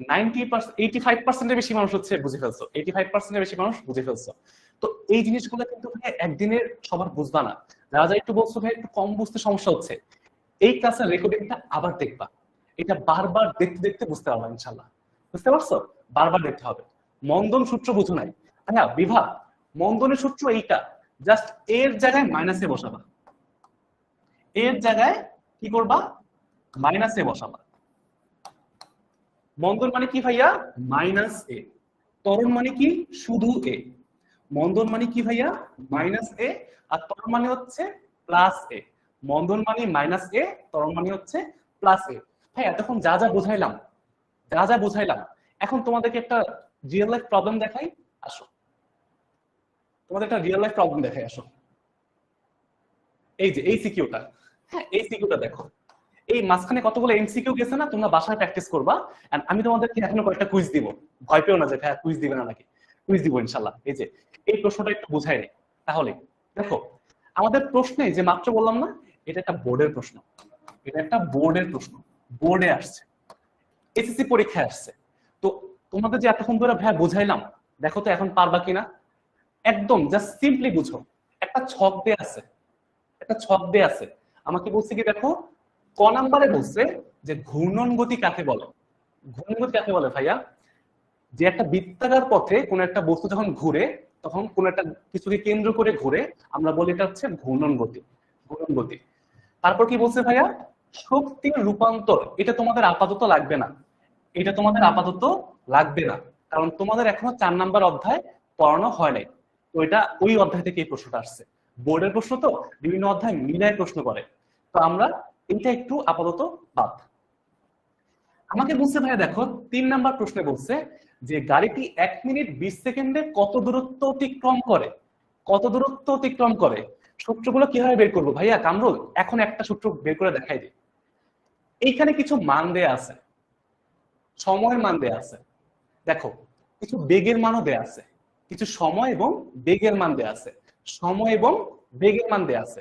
85% বেশি মানুষ হচ্ছে বুঝে ফেলছো, 85% বেশি মানুষ বুঝে ফেলছো। তো এই জিনিসগুলো কিন্তু ভাই একদিনের সবার বুঝবা না। যারা যা একটু বলছো ভাই একটু কম বুঝতে সমস্যা হচ্ছে, এই ক্লাসের রেকর্ডিংটা আবার দেখবা, এটা বারবার দেখতে দেখতে বুঝতে পারবা ইনশাল্লাহ। বুঝতে পারছো? বারবার দেখতে হবে। মন্দন সূত্র বুঝো নাই? হ্যাঁ বিভা, মন্দনের সূত্র এইটা, জাস্ট এর জায়গায় মাইনাসে বসাবা। এর জায়গায় কি করবা? মাইনাসে বসাবা। মন্দন মানে কি ভাইয়া? মাইনাস এ। ত্বরণ মানে কি? শুধু এ। মন্দন মানে কি ভাইয়া? মাইনাস এ, আর ত্বরণ মানে হচ্ছে প্লাস এ। মন্দন মানে মাইনাস এ, ত্বরণ মানে হচ্ছে প্লাস এ। ভাই এতক্ষণ যা যা বুঝাইলাম, যা যা বুঝাইলাম, এখন তোমাদেরকে একটা রিয়েল লাইফ প্রবলেম দেখাই, আসো। তোমাদের একটা রিয়েল লাইফ প্রবলেম দেখাই, আসো। এই যে এই সিকিউটা, হ্যাঁ এই সিকিউটা দেখো। এই মাঝখানে কতগুলো এমসিকিউ গেছে না, তোমরা বাসায় প্র্যাকটিস করবা। এন্ড আমি তোমাদেরকে এখনো কয়েকটা কুইজ দিব, ভয় পেও না যে ভাই কুইজ দিবে না নাকি। কুইজ দিব ইনশাআল্লাহ। এই যে এই প্রশ্নটা একটু বুঝাই নেই তাহলে। দেখো আমাদের প্রশ্নে যে মাত্র বললাম না, এটা একটা বোর্ডের প্রশ্ন, এটা একটা বোর্ডের প্রশ্ন, বোর্ডে আসছে, এসএসসি পরীক্ষায় আসছে। তো তোমাদের যে এতক্ষণ ধরে ভাই বুঝাইলাম, দেখো তো এখন পারবা কিনা। একদম জাস্ট সিম্পলি বুঝো। একটা ছক দেয়া আছে, একটা ছক দেয়া আছে, আমাকে বলছে কি দেখো, ক নাম্বারে বলছে যে ঘূর্ণন গতি কাকে বলে। ঘূর্ণন গতি কাকে বলে ভাইয়া? যে একটা বৃত্তাকার পথে কোন একটা বস্তু যখন ঘুরে, তখন কোন একটা কিছুকে কেন্দ্র করে ঘুরে, আমরা বলি এটা হচ্ছে ঘূর্ণন গতি। ঘূর্ণন গতি। তারপর কি বলছে ভাইয়া? শক্তির রূপান্তর। এটা তোমাদের আপাতত লাগবে না, এটা তোমাদের আপাতত লাগবে না, কারণ তোমাদের এখনো 4 নাম্বার অধ্যায় পড়ানো হয় নাই। তো এটা ওই অধ্যায় থেকে এই প্রশ্নটা আসছে। বোর্ডের প্রশ্ন তো বিভিন্ন অধ্যায় মিলায় প্রশ্ন করে, তো আমরা এটা একটু আপাতত বাদ। আমাকে বলছে ভাইয়া দেখো 3 নাম্বার প্রশ্নে বলছে যে গাড়িটি 1 মিনিট 20 সেকেন্ডে কত দূরত্ব অতিক্রম করে। কত দূরত্ব অতিক্রম করে? সূত্রগুলো কিভাবে বের করবো ভাইয়া? কামরুল এখন একটা সূত্র বের করে দেখাই দিই। এইখানে কিছু মান দেয়া আছে, সময়ের মান দেয়া আছে, দেখো কিছু বেগের মানও দেয়া আছে, কিছু সময় এবং বেগের মান দেয়া আছে, সময় এবং বেগের মান দেয়া আছে।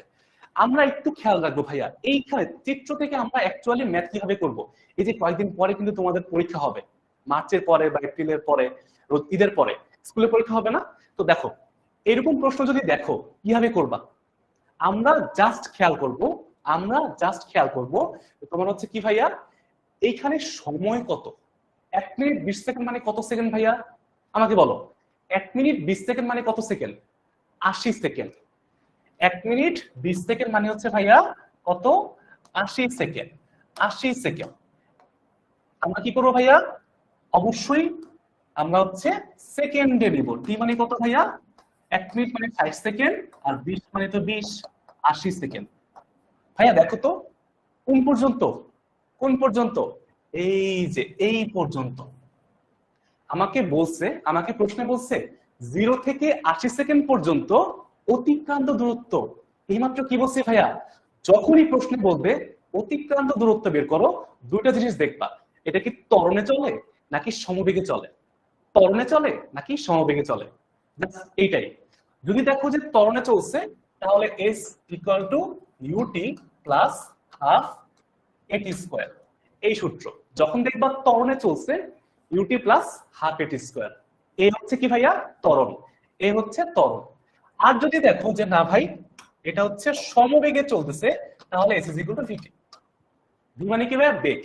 আমরা একটু খেয়াল রাখবো ভাইয়া, এইখানে চিত্র থেকে আমরা অ্যাকচুয়ালি ম্যাথ কিভাবে করব। এই যে কয়েকদিন পরে কিন্তু তোমাদের পরীক্ষা হবে, মার্চের পরে বা এপ্রিলের পরে, ঈদের পরে স্কুলে পরীক্ষা হবে না? তো দেখো এরকম প্রশ্ন যদি দেখো কিভাবে করবা, আমরা জাস্ট খেয়াল করব, আমরা জাস্ট খেয়াল করব তোমার হচ্ছে কি ভাইয়া, এইখানে সময় কত। 1 মিনিট 20 সেকেন্ড মানে কত সেকেন্ড ভাইয়া? আমাকে বলো। 1 মিনিট 20 সেকেন্ড মানে কত সেকেন্ড? 80 সেকেন্ড। 1 মিনিট 20 সেকেন্ড মানে হচ্ছে ভাইয়া কত? 80 সেকেন্ড। 80 সেকেন্ড। আমরা কি করবো ভাইয়া? অবশ্যই আমরা হচ্ছে সেকেন্ডে নিব। টি মানে কত ভাইয়া? 1 মিনিট মানে 60 সেকেন্ড, আর 20 মানে তো 20, 80 সেকেন্ড। ভাইয়া দেখো তো কোন পর্যন্ত? কোন পর্যন্ত? এই যে এই পর্যন্ত। আমাকে প্রশ্নে বলছে 0 থেকে 80 সেকেন্ড পর্যন্ত অতিক্রান্ত দূরত্ব। এইমাত্র কি বলছি ভাইয়া? যখনই প্রশ্নে বলবে অতিক্রান্ত দূরত্ব বের করো, দুইটা জিনিস দেখবা, এটা কি ত্বরণে চলে নাকি সমবেগে চলে? ত্বরণে চলে নাকি সমবেগে চলে? এইটাই। যদি দেখো যে ত্বরণে চলছে, তাহলে s equal to UT plus half AT square. এই সূত্র। যখন দেখবা ত্বরণে চলছে, UT plus half AT square. A হচ্ছে কি ভাইয়া? ত্বরণ। এ হচ্ছে ত্বরণ। আর যদি দেখো যে না ভাই এটা হচ্ছে সমবেগে চলতেছে, তাহলে s equal two vt। V মানে কি ভাইয়া? বেগ।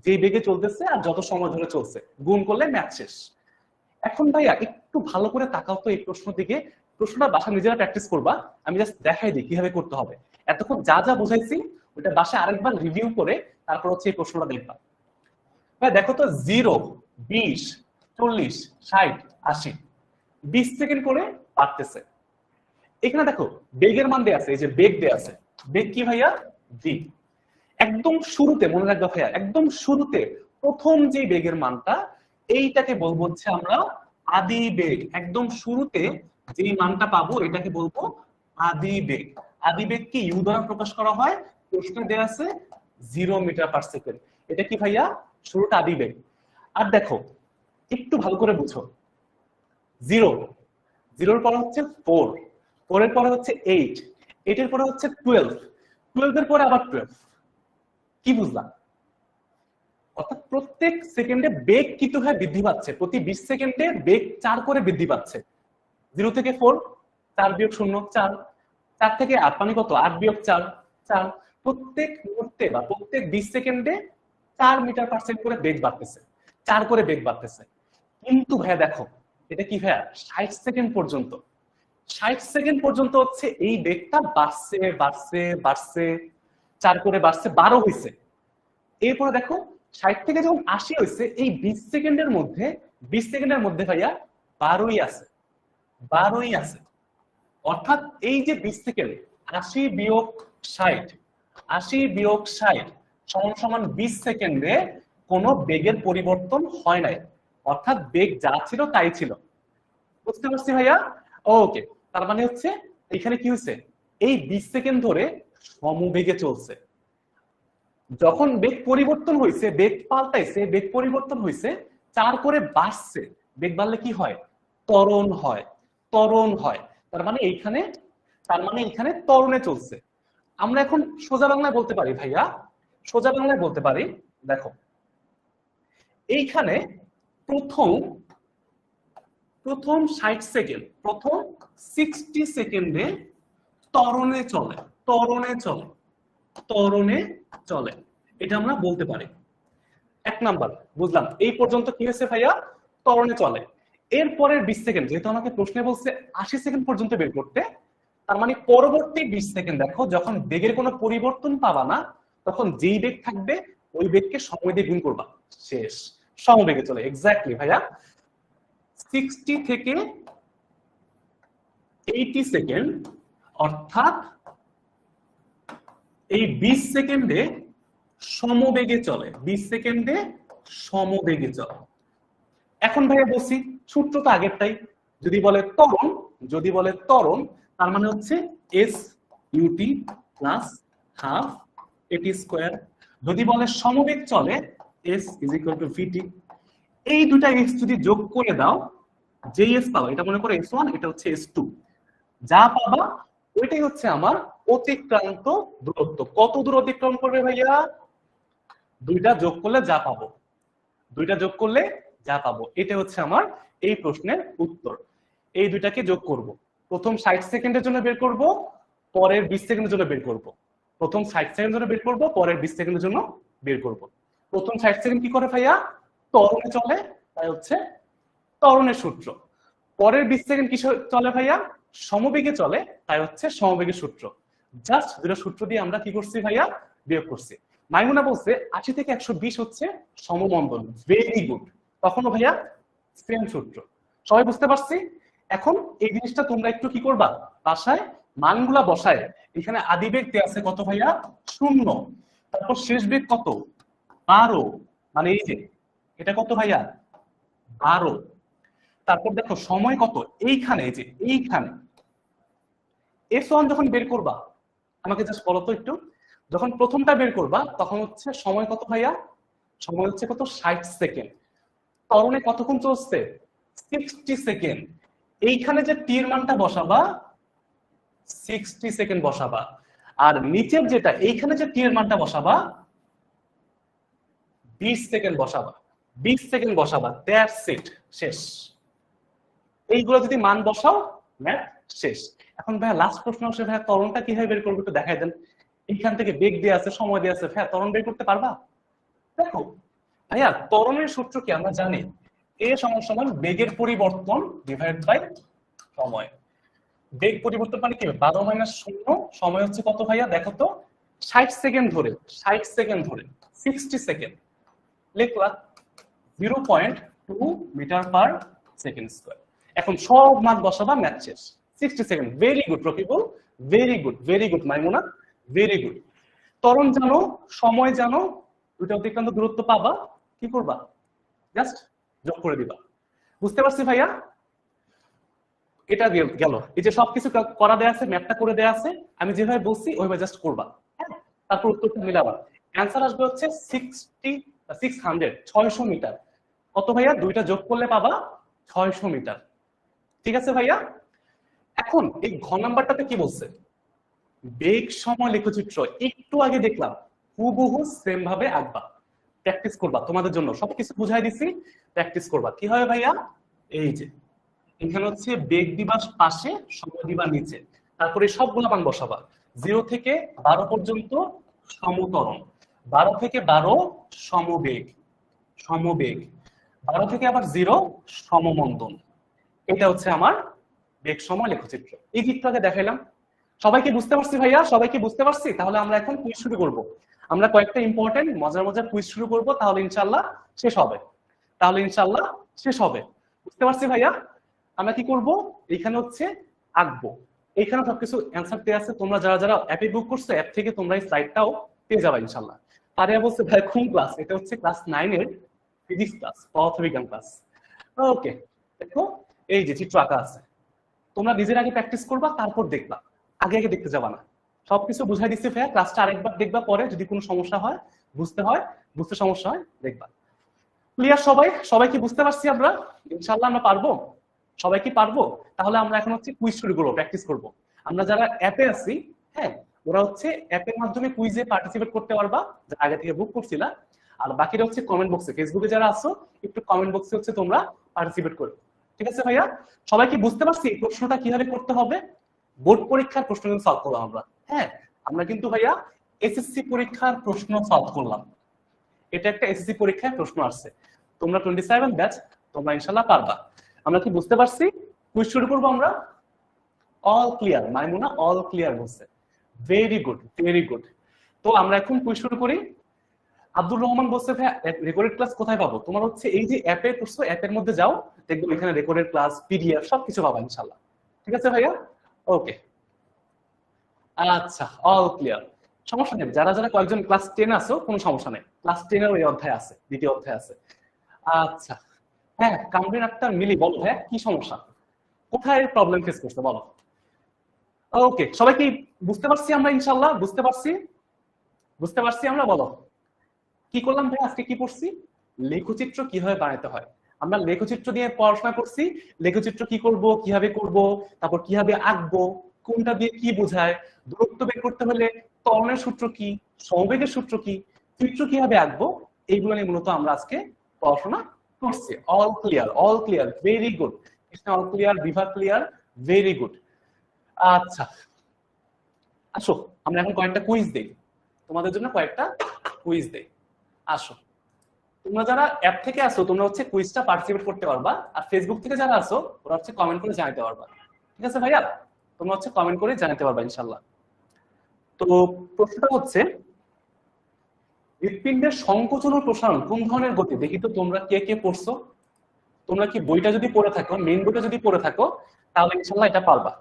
যে বেগে চলতেছে আর যত সময় ধরে চলছে গুণ করলে ম্যাথ শেষ। এখন ভাইয়া একটু ভালো করে তাকাও তো এই প্রশ্ন দিকে। প্রশ্নটা বাসা নিজেরা প্র্যাকটিস করবা, আমি জাস্ট দেখাই দিই কিভাবে করতে হবে। এতক্ষণ যা যা বুঝাইছি ওটা বাসায় আরেকবার রিভিউ করে তারপর হচ্ছে এই প্রশ্নটা দেখবা। ভাই দেখো তো 0, 20, 40, 60, 80, 20 সেকেন্ড করে বাড়তেছে। এখানে দেখো বেগের মান দেয়া আছে, এই যে বেগ দেয়া আছে। বেগ কি ভাইয়া? ভি। একদম শুরুতে মনে রাখবা ভাইয়া, একদম শুরুতে প্রথম যে বেগের মানটা, এইটাকে বলবো হচ্ছে আমরা আদি বেগ। একদম শুরুতে যে মানটা পাবো এটাকে বলবো আদি বেগ। আদি বেগ কি ইউ দ্বারা প্রকাশ করা হয়? প্রশ্নে দেয়া আছে 0 মিটার পার সেকেন্ড। এটা কি ভাইয়া? শুরুটা আদি বেগ। আর দেখো একটু ভালো করে বুঝো, 0, 0 এর পরে হচ্ছে 4, 4 এর পরে হচ্ছে 8, 8 এর পরে হচ্ছে 12, 12 এর পরে আবার 12। কি বুঝলাম? অর্থাৎ প্রত্যেক সেকেন্ডে বেগ কিন্তু হয় বৃদ্ধি পাচ্ছে, প্রতি 20 সেকেন্ডে বেগ 4 করে বৃদ্ধি পাচ্ছে। 0 থেকে 4, 4 বিয়োগ 0, 4, 4 থেকে 8 মানে কত? 8 বিয়োগ 4, 4। প্রত্যেক মুহূর্তে বা প্রত্যেক 20 সেকেন্ডে 4 মিটার পার সেকেন্ড করে বেগ বাড়তেছে, 4 করে বেগ বাড়তেছে। কিন্তু ভাইয়া দেখো এটা কি ভাইয়া? 60 সেকেন্ড পর্যন্ত। 60 সেকেন্ড পর্যন্ত হচ্ছে এই বেগটা বাড়ছে বাড়ছে বাড়ছে, 4 করে বাড়ছে, 12 হয়েছে। এরপরে দেখো 60 থেকে যখন 80 হয়েছে, এই 20 সেকেন্ডের মধ্যে, 20 সেকেন্ডের মধ্যে ভাইয়া 12ই আছে, 12ই আছে। অর্থাৎ এই যে 20 সেকেন্ড, 80 বিয়োগ 60, 80 বিয়োগ 60 সমান সমান 20 সেকেন্ডে কোনো বেগের পরিবর্তন হয় নাই। অর্থাৎ বেগ যা ছিল তাই ছিল। বুঝতে পারছি ভাইয়া? ওকে। তার মানে হচ্ছে এখানে কি হয়েছে? এই 20 সেকেন্ড ধরে সমবেগে চলছে। যখন বেগ পরিবর্তন হয়েছে, বেগ পাল্টাইছে, বেগ পরিবর্তন হয়েছে, 4 করে বাড়ছে। বেগ বাড়লে কি হয়? ত্বরণ হয়। ত্বরণ হয়। তার মানে এইখানে ত্বরণে চলছে। আমরা এখন সোজা বাংলায় বলতে পারি ভাইয়া, সোজা বাংলায় বলতে পারি, দেখো এইখানে প্রথম 60 সেকেন্ড, প্রথম 60 সেকেন্ডে ত্বরণে চলে, ত্বরণে চলে, ত্বরণে চলে। এটা আমরা বলতে পারি। 1 নাম্বার বুঝলাম। এই পর্যন্ত কি হয়েছে ভাইয়া? ত্বরণে চলে। এর পরের 20 সেকেন্ড, যেহেতু আমাকে প্রশ্নে বলছে 80 সেকেন্ড পর্যন্ত বের করতে, তার মানে পরবর্তী 20 সেকেন্ড দেখো যখন বেগের কোনো পরিবর্তন পাবা না, তখন যেই বেগ থাকবে ওই বেগকে সময় দিয়ে গুণ করবা, শেষ। সমবেগে চলে। এক্স্যাক্টলি ভাইয়া। 60 থেকে 80 সেকেন্ড, অর্থাৎ এই 20 সেকেন্ডে সমবেগে চলে, 20 সেকেন্ডে সমবেগে চলে। এখন ভাইয়া বলছি সূত্র তো আগেরটাই। যদি বলে ত্বরণ, যদি বলে ত্বরণ, তার মানে হচ্ছে S UT plus half AT square. যদি বলে সমবেগ চলে, এস ইজ ইকুয়াল টু ভিটি। এই দুটা এস যদি যোগ করে দাও, যে এস পাবো, এটা মনে করো S1, এটা হচ্ছে S2, যা পাবা ওইটাই হচ্ছে আমার অতিক্রান্ত দূরত্ব। কত দূর অতিক্রম করবে ভাইয়া? দুইটা যোগ করলে যা পাবো, দুইটা যোগ করলে যা পাবো, এটা হচ্ছে আমার এই প্রশ্নের উত্তর। এই দুইটাকে যোগ করব, প্রথম 60 সেকেন্ডের জন্য বের করব, পরের 20 সেকেন্ডের জন্য বের করব। প্রথম 60 সেকেন্ডের জন্য বের করব, পরের 20 সেকেন্ডের জন্য বের করব। প্রথম 60 সেকেন্ড কি করে ভাইয়া? ত্বরণে চলে, তাই হচ্ছে ত্বরণের সূত্র। পরের 20 সেকেন্ড কি চলে ভাইয়া? সমবেগে চলে তাই হচ্ছে সমবেগের সূত্র। জাস্ট দুটো সূত্র দিয়ে আমরা কি করছি ভাইয়া, বিয়োগ করছি। মাইমুনা বলছে 80 থেকে 120 হচ্ছে সমমন্দন। Very good. তখনও ভাইয়া সেম সূত্র। সবাই বুঝতে পারছি? এখন এই জিনিসটা তোমরা একটু কি করবা, বাসায় মানগুলা বসায়। এখানে আদি বেগ দেয়া আছে কত ভাইয়া, 0। তারপর শেষ বেগ কত, 12। মানে এই যে এটা কত ভাইয়া, 12। তারপর দেখো সময় কত, এইখানে এই যে এইখানে S1 যখন বের করবা, আমাকে জাস্ট বলো তো একটু, যখন প্রথমটা বের করবা তখন হচ্ছে সময় কত ভাইয়া, সময় হচ্ছে কত, 60 সেকেন্ড। ত্বরণে কতক্ষণ চলছে, 60 সেকেন্ড। এইখানে যে টি এর মানটা বসাবা 60 সেকেন্ড বসাবা, আর নিচের যেটা এইখানে যে টি এর মানটা বসাবা 20 সেকেন্ড বসাবা। 20 সেকেন্ড বসাবা, দ্যাটস ইট, শেষ। এইগুলো যদি মান বসাও ম্যাথ শেষ। এখন ভাইয়া লাস্ট প্রশ্ন আসে, ভাইয়া ত্বরণটা কিভাবে বের করবো একটু দেখাই দেন। এইখান থেকে বেগ দিয়ে আছে, সময় দিয়ে আছে, ভাইয়া ত্বরণ বের করতে পারবা? দেখো ভাইয়া ত্বরণের সূত্র কি আমরা জানি, এ সমান সমান বেগের পরিবর্তন ডিভাইড বাই সময়। বেগ পরিবর্তন মানে কি, 12 মাইনাস 0, সময় হচ্ছে কত ভাইয়া দেখো তো, 60 সেকেন্ড ধরে, 60 সেকেন্ড ধরে 60 সেকেন্ড লিখলা 0.2 মিটার পার সেকেন্ড স্কয়ার। এখন সব মান বসাবা, ম্যাথ শেষ। 60 second. Very good Rakibul, very good, very good Maimuna, very good. ত্বরণ জানো, সময় জানো, দুটো অতিক্রান্ত দূরত্ব পাবা, কি করবা, জাস্ট যোগ করে দিবা। বুঝতে পারছি ভাইয়া? এটা গেল। এই যে সবকিছু করা দেয়া আছে, ম্যাপটা করে দেয়া আছে, আমি যেভাবে বলছি ওইভাবে জাস্ট করবা, হ্যাঁ? তারপর উত্তরটা মিলাবা। অ্যান্সার আসবে হচ্ছে 600 মিটার। কত ভাইয়া, দুইটা যোগ করলে পাবা 600 মিটার। ঠিক আছে ভাইয়া? এখন এই ঘ নাম্বারটাতে কি বলছে, বেগ সময় লেখচিত্র একটু আগে দেখলাম, হুবহু সেম ভাবে আঁকবা, প্র্যাকটিস করবা। তোমাদের জন্য সবকিছু বুঝাই দিছি, প্র্যাকটিস করবা। কি হবে ভাইয়া, এই যে এখানে হচ্ছে বেগ দিবা পাশে, সময় দিবা নিচে, তারপরে সবগুলো মান বসাবা। 0 থেকে 12 পর্যন্ত সমত্বরণ, 12 থেকে 12 সমবেগ, সমবেগ, 12 থেকে আবার 0 সমমন্দন। এটা হচ্ছে আমার বেগ সময় লেখচিত্র। এই চিত্রটাকে দেখাইলাম, সবাইকে বুঝতে পারছি ভাইয়া, সবাইকে বুঝতে পারছি? তাহলে আমরা এখন কুইজ শুরু করব। আমরা কয়েকটা ইম্পর্টেন্ট মজার মজার কুইজ শুরু করব, তাহলে ইনশাআল্লাহ শেষ হবে, তাহলে ইনশাআল্লাহ শেষ হবে। বুঝতে পারছি ভাইয়া? আমরা কি করব, এখানে হচ্ছে আঁকবো, এখানে সবকিছু অ্যান্সার দেওয়া আছে। তোমরা যারা যারা অ্যাপে বুক করছো, অ্যাপ থেকে তোমরা এই স্লাইডটাও পেয়ে যাবে ইনশাআল্লাহ। তারিয়া বলছে ভাই কোন ক্লাস, এটা হচ্ছে ক্লাস 9 এর ফিজিক্স ক্লাস, পদার্থবিজ্ঞান ক্লাস। ওকে, দেখো এই যে চিত্র আঁকা আছে, তোমরা নিজের আগে প্র্যাকটিস করবা, তারপর দেখবা, আগে আগে দেখতে যাবা না। সবকিছু বুঝাই দিচ্ছি ভাইয়া, ক্লাসটা আরেকবার দেখবা, পরে যদি কোনো সমস্যা হয়, বুঝতে সমস্যা হয় দেখবা। ক্লিয়ার সবাই? সবাই কি বুঝতে পারছি আমরা? ইনশাআল্লাহ আমরা পারবো, সবাই কি পারবো? তাহলে আমরা এখন হচ্ছে কুইজ শুরু করবো, প্র্যাকটিস করবো। আমরা যারা অ্যাপে আছি, হ্যাঁ, ওরা হচ্ছে অ্যাপের মাধ্যমে কুইজে পার্টিসিপেট করতে পারবা, আগে থেকে বুক করছিলা। আর বাকিটা হচ্ছে কমেন্ট বক্সে, ফেসবুকে যারা আছো একটু কমেন্ট বক্সে হচ্ছে তোমরা পার্টিসিপেট করো। ঠিক আছে ভাইয়া? সবাই কি বুঝতে পারছি প্রশ্নটা কিভাবে করতে হবে? বোর্ড পরীক্ষার প্রশ্ন কিন্তু সলভ করলাম আমরা, হ্যাঁ, আমরা কিন্তু ভাইয়া এসএসসি পরীক্ষার প্রশ্ন সলভ করলাম। এটা একটা এসএসসি পরীক্ষায় প্রশ্ন আসছে, তোমরা 27 ব্যাচ, তোমরা ইনশাআল্লাহ পারবা। আমরা কি বুঝতে পারছি? কুইজ শুরু করবো আমরা। অল ক্লিয়ার মাইমুনা, অল ক্লিয়ার বলছে, ভেরি গুড, ভেরি গুড। তো আমরা এখন কুইজ শুরু করি। আব্দুর রহমান বলছে ভাই রেকর্ডেড ক্লাস কোথায় পাবো? তোমার হচ্ছে এই যে অ্যাপে করছো, অ্যাপের মধ্যে যাও, দেখবে এখানে রেকর্ডেড ক্লাস, পিডিএফ সবকিছু পাবা ইনশাআল্লাহ। ঠিক আছে ভাইয়া? ওকে, আচ্ছা, অল ক্লিয়ার। সমস্যা নেই, যারা যারা কয়েকজন ক্লাস 10 আছো কোনো সমস্যা নেই, ক্লাস 10 এর ওই অধ্যায় আছে, দ্বিতীয় অধ্যায় আছে। আচ্ছা, হ্যাঁ, কামরিন আক্তার মিলি, বলো হ্যাঁ কি সমস্যা, কোথায় প্রবলেম ফেস করছো বলো। ওকে, সবাই কি বুঝতে পারছি আমরা ইনশাআল্লাহ? বুঝতে পারছি, বুঝতে পারছি আমরা, বলো কি করলাম ভাই আজকে, কি পড়ছি, লেখচিত্র কিভাবে বানাতে হয়। আমরা লেখচিত্র দিয়ে পড়াশোনা করছি, লেখচিত্র কি করব, কিভাবে করব, তারপর কিভাবে আঁকবো, কোনটা দিয়ে কি বোঝায়, দূরত্ব বের করতে হলে ত্বরণের সূত্র কি, সমবেগের সূত্র কি, চিত্র কিভাবে আঁকবো, এইগুলো নিয়ে মূলত আমরা আজকে পড়াশোনা করছি। All clear, all clear, very good. Krishna all clear, Bibha clear, very good. আচ্ছা, আসো আমরা এখন কয়েকটা কুইজ দেই, তোমাদের জন্য কয়েকটা কুইজ দেই। আসো, তোমরা যারা অ্যাপ থেকে আসো তোমরা হচ্ছে কুইজটা পার্টিসিপেট করতে পারবা, আর ফেসবুক থেকে যারা আসো ওরা হচ্ছে কমেন্ট করে জানাতে পারবা। ঠিক ঠিক আছে ভাইয়া, তোমরা হচ্ছে কমেন্ট করে জানাতে পারবা ইনশাল্লাহ। তো প্রশ্নটা হচ্ছে হৃৎপিণ্ডের সংকোচন ও প্রসারণ কোন ধরনের গতি? দেখি তো তোমরা কে কে পড়ছো। তোমরা কি বইটা যদি পড়ে থাকো, মেইন বইটা যদি পড়ে থাকো, তাহলে ইনশাল্লাহ এটা পারবা।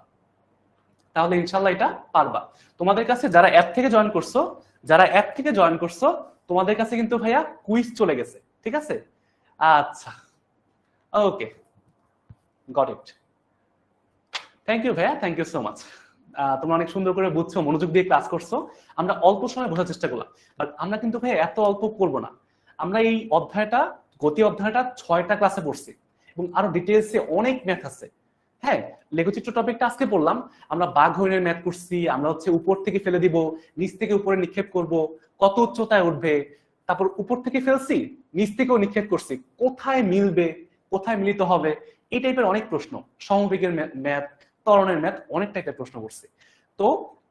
তাহলে ইনশাল্লাহ এটা পারবা। তোমাদের কাছে যারা অ্যাপ থেকে জয়েন করছো, যারা অ্যাপ থেকে জয়েন করছো, তোমাদের কাছে কিন্তু ভাইয়া কুইজ চলে গেছে, ঠিক আছে? আচ্ছা, ওকে, গট ইট। থ্যাংক ইউ ভাইয়া, থ্যাংক ইউ সো মাচ। তোমরা অনেক সুন্দর করে বুঝছো, মনোযোগ দিয়ে ক্লাস করছো। আমরা অল্প সময় বোঝার চেষ্টা করলাম, বাট আমরা কিন্তু ভাই এত অল্প করবো না। আমরা এই অধ্যায়টা, গতি অধ্যায়টা 6টা ক্লাসে পড়ছি, এবং আরো ডিটেলসে অনেক ম্যাথ আছে। হ্যাঁ, লেখচিত্র টপিকটা আজকে পড়লাম, আমরা বাঘ হরিণের ম্যাথ করছি, আমরা হচ্ছে উপর থেকে ফেলে দিব, নিচ থেকে উপরে নিক্ষেপ করব, কত উচ্চতায় উঠবে, তারপর উপর থেকে ফেলছি, নিচ থেকেও নিক্ষেপ করছি, কোথায় মিলবে, কোথায় মিলিত হবে, এই টাইপের অনেক প্রশ্ন, সমবেগের ম্যাথ, ত্বরণের ম্যাথ, অনেক টাইপের প্রশ্ন করছি। তো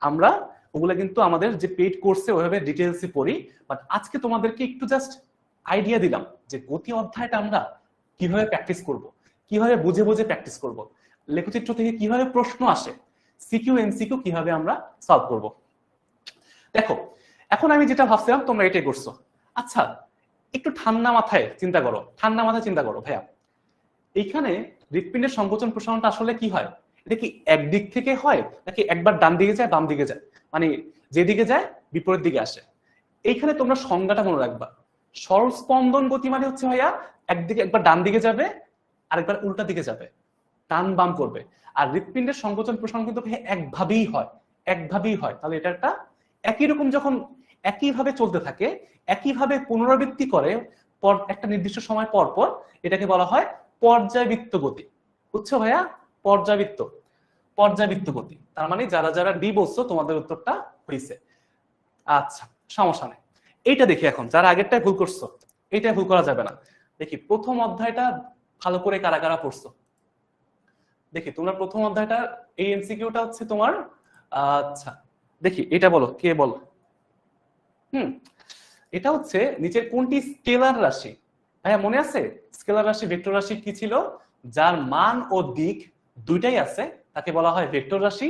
আমরা ওগুলা কিন্তু আমাদের যে পেইড কোর্সে ওইভাবে ডিটেইলসে পড়ি, বাট আজকে তোমাদেরকে একটু জাস্ট আইডিয়া দিলাম যে গতি অধ্যায়টা আমরা কিভাবে প্র্যাকটিস করব, কিভাবে বুঝে বুঝে প্র্যাকটিস করব, লেখচিত্র থেকে কিভাবে প্রশ্ন আসে, সিকিউ এমসিকিউ কিভাবে আমরা সলভ করব। দেখো, এখন আমি যেটা ভাবছিলাম তোমরা এটাই করছো। আচ্ছা, একটু ঠান্ডা মাথায় চিন্তা করো, ঠান্ডা মাথায় চিন্তা করো ভাইয়া, এইখানে হৃৎপিণ্ডের সংকোচন প্রসারণটা আসলে কি হয়? এটা কি একদিক থেকে হয়, নাকি একবার ডান দিকে যায় বাম দিকে যায়, মানে যেদিকে যায় বিপরীত দিকে আসে? এইখানে তোমরা সংজ্ঞাটা মনে রাখবা। সরল স্পন্দন গতি মানে হচ্ছে ভাইয়া একদিকে, একবার ডান দিকে যাবে, আরেকবার উল্টা দিকে যাবে, ডান বাম করবে। আর হৃৎপিণ্ডের সংকোচন প্রসারণ কিন্তু ভাইয়া একভাবেই হয়, একভাবেই হয়। তাহলে এটা একটা একই রকম, যখন একইভাবে চলতে থাকে, একইভাবে পুনরাবৃত্তি করে পর একটা নির্দিষ্ট সময় পর পর, এটাকে বলা হয় পর্যায়বৃত্ত গতি। বুঝছো ভাইয়া? পর্যাবৃত্ত, পর্যাবৃত্ত গতি। তার মানে যারা যারা ডি বলছো তোমাদের উত্তরটা হয়েছে। আচ্ছা, সমস্যা নেই। এইটা দেখি এখন, যারা আগেরটাই ভুল করছো, এইটা ভুল করা যাবে না। দেখি প্রথম অধ্যায়টা ভালো করে কারা কারা পড়ছো। দেখি তোমরা প্রথম অধ্যায়টা, এই এমসিকিউটা হচ্ছে তোমার, আচ্ছা দেখি এটা বলো, কে বলো। এটা হচ্ছে নিচের কোনটি স্কেলার রাশি? ভাইয়া মনে আছে স্কেলার রাশি ভেক্টর রাশি কি ছিল? যার মান ও দিক দুইটাই আছে তাকে বলা হয় ভেক্টর রাশি,